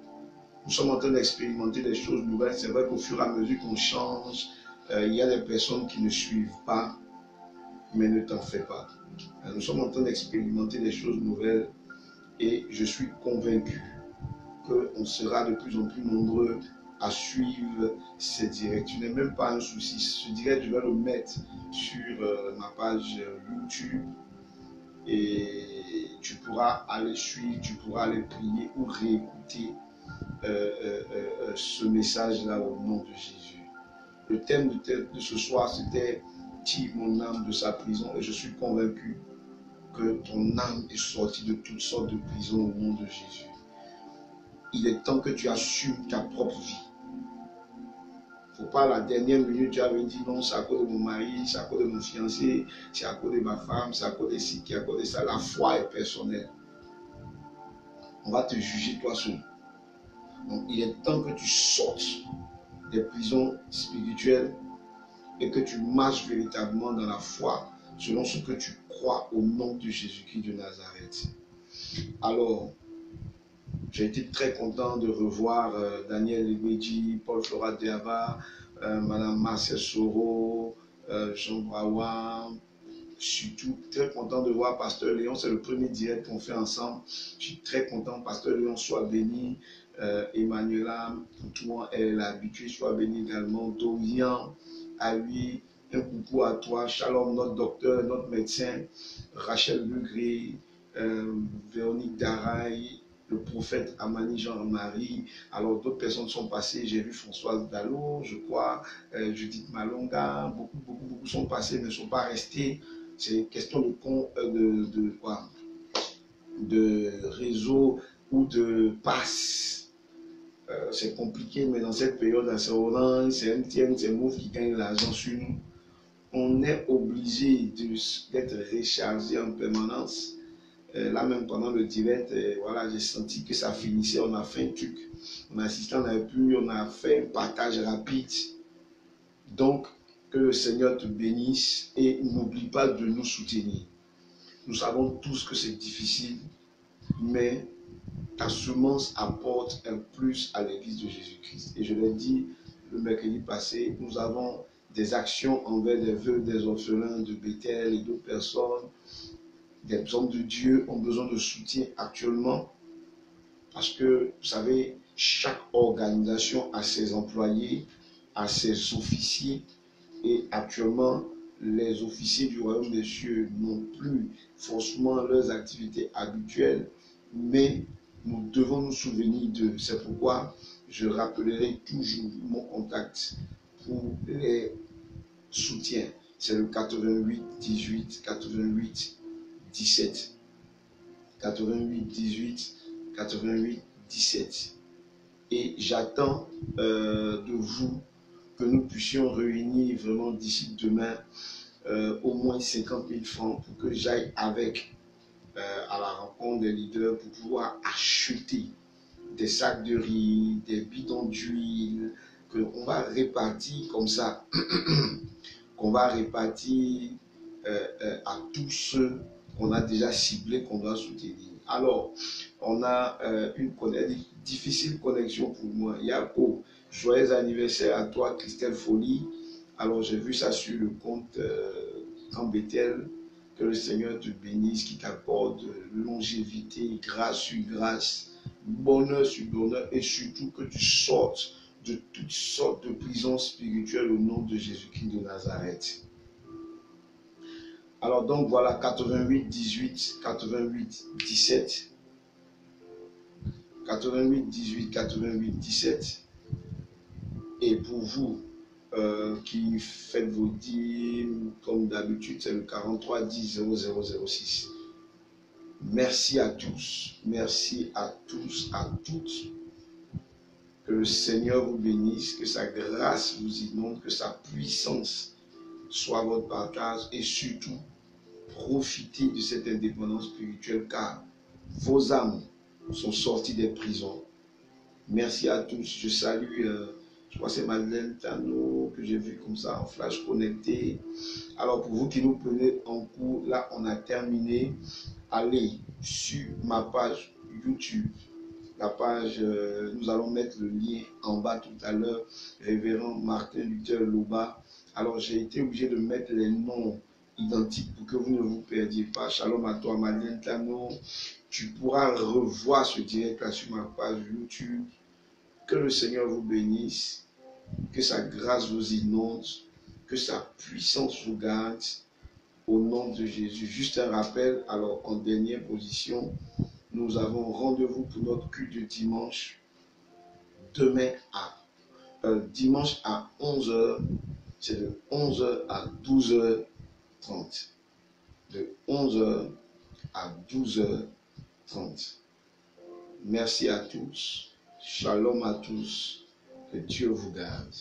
Nous sommes en train d'expérimenter des choses nouvelles. C'est vrai qu'au fur et à mesure qu'on change, il y a des personnes qui ne suivent pas, mais ne t'en fais pas. Nous sommes en train d'expérimenter des choses nouvelles et je suis convaincu qu'on sera de plus en plus nombreux à suivre ces directs. Tu n'es même pas un souci. Ce direct, je vais le mettre sur ma page YouTube. Et tu pourras aller suivre, tu pourras aller prier ou réécouter ce message-là au nom de Jésus. Le thème de ce soir, c'était « Tire mon âme de sa prison » et je suis convaincu que ton âme est sortie de toutes sortes de prisons au nom de Jésus. Il est temps que tu assumes ta propre vie. Il ne faut pas à la dernière minute, tu avais dit non, c'est à cause de mon mari, c'est à cause de mon fiancé, c'est à cause de ma femme, c'est à cause de ci, c'est à cause de ça. La foi est personnelle. On va te juger toi seul. Donc, il est temps que tu sortes des prisons spirituelles et que tu marches véritablement dans la foi selon ce que tu crois au nom de Jésus-Christ de Nazareth. Alors, j'ai été très content de revoir Daniel Lebedji, Paul Flora Deava, Madame Marcel Soro, Jean Brawa. Je suis très content de voir Pasteur Léon. C'est le premier direct qu'on fait ensemble. Je suis très content. Pasteur Léon, soit béni. Emmanuela, tout le monde est l'habitué, soit béni également. Dorian, à lui, un coucou à toi. Shalom, notre docteur, notre médecin. Rachel Legré, Véronique Daraï, le prophète Amani Jean-Marie. Alors d'autres personnes sont passées. J'ai vu Françoise Dallot, je crois, Judith Malonga. Beaucoup sont passés, mais ne sont pas restés. C'est question de réseau ou de passe. C'est compliqué, mais dans cette période, c'est Orange, c'est MTN, c'est Move qui gagne l'argent sur nous. On est obligé d'être rechargé en permanence. Là même pendant le direct, voilà, j'ai senti que ça finissait, on a fait un truc. Mon assistant n'avait plus, on a fait un partage rapide. Donc, que le Seigneur te bénisse et n'oublie pas de nous soutenir. Nous savons tous que c'est difficile, mais ta semence apporte un plus à l'église de Jésus-Christ. Et je l'ai dit le mercredi passé, nous avons des actions envers les veuves, des orphelins de Bethel et d'autres personnes. Des hommes de Dieu ont besoin de soutien actuellement parce que, vous savez, chaque organisation a ses employés, a ses officiers et actuellement, les officiers du royaume des cieux n'ont plus forcément leurs activités habituelles, mais nous devons nous souvenir d'eux. C'est pourquoi je rappellerai toujours mon contact pour les soutiens. C'est le 88 18 88 17. 88 18 88 17. Et j'attends de vous que nous puissions réunir vraiment d'ici demain au moins 50 000 francs pour que j'aille avec à la rencontre des leaders pour pouvoir acheter des sacs de riz, des bidons d'huile, qu'on va répartir comme ça, qu'on va répartir à tous ceux qu'on a déjà ciblés, qu'on doit soutenir. Alors, on a une difficile connexion pour moi. Yako, joyeux anniversaire à toi, Christelle Folie. Alors, j'ai vu ça sur le compte Grand Bethel. Que le Seigneur te bénisse, qu'il t'apporte longévité, grâce sur grâce, bonheur sur bonheur, et surtout que tu sortes de toutes sortes de prisons spirituelles au nom de Jésus-Christ de Nazareth. Alors donc voilà, 88 18 88 17. 88 18 88 17. Et pour vous qui faites vos dîmes comme d'habitude, c'est le 43 10 0006. Merci à tous, merci à tous, à toutes. Que le Seigneur vous bénisse, que sa grâce vous inonde, que sa puissance soit votre partage et surtout profitez de cette indépendance spirituelle car vos âmes sont sorties des prisons. Merci à tous. Je salue, je crois que c'est Madeleine Tano que j'ai vu comme ça en flash connecté. Alors pour vous qui nous prenez en cours, là on a terminé. Allez sur ma page YouTube. La page, nous allons mettre le lien en bas tout à l'heure, Révérend Martin Luther Loba. Alors j'ai été obligé de mettre les noms identiques pour que vous ne vous perdiez pas. Shalom à toi Madeleine Tano. Tu pourras revoir ce direct là sur ma page YouTube. Que le Seigneur vous bénisse, que sa grâce vous inonde, que sa puissance vous garde au nom de Jésus. Juste un rappel, alors en dernière position, nous avons rendez-vous pour notre culte de dimanche, demain dimanche à 11h, c'est de 11h à 12h30. De 11h à 12h30. Merci à tous. Shalom à tous. Que Dieu vous garde.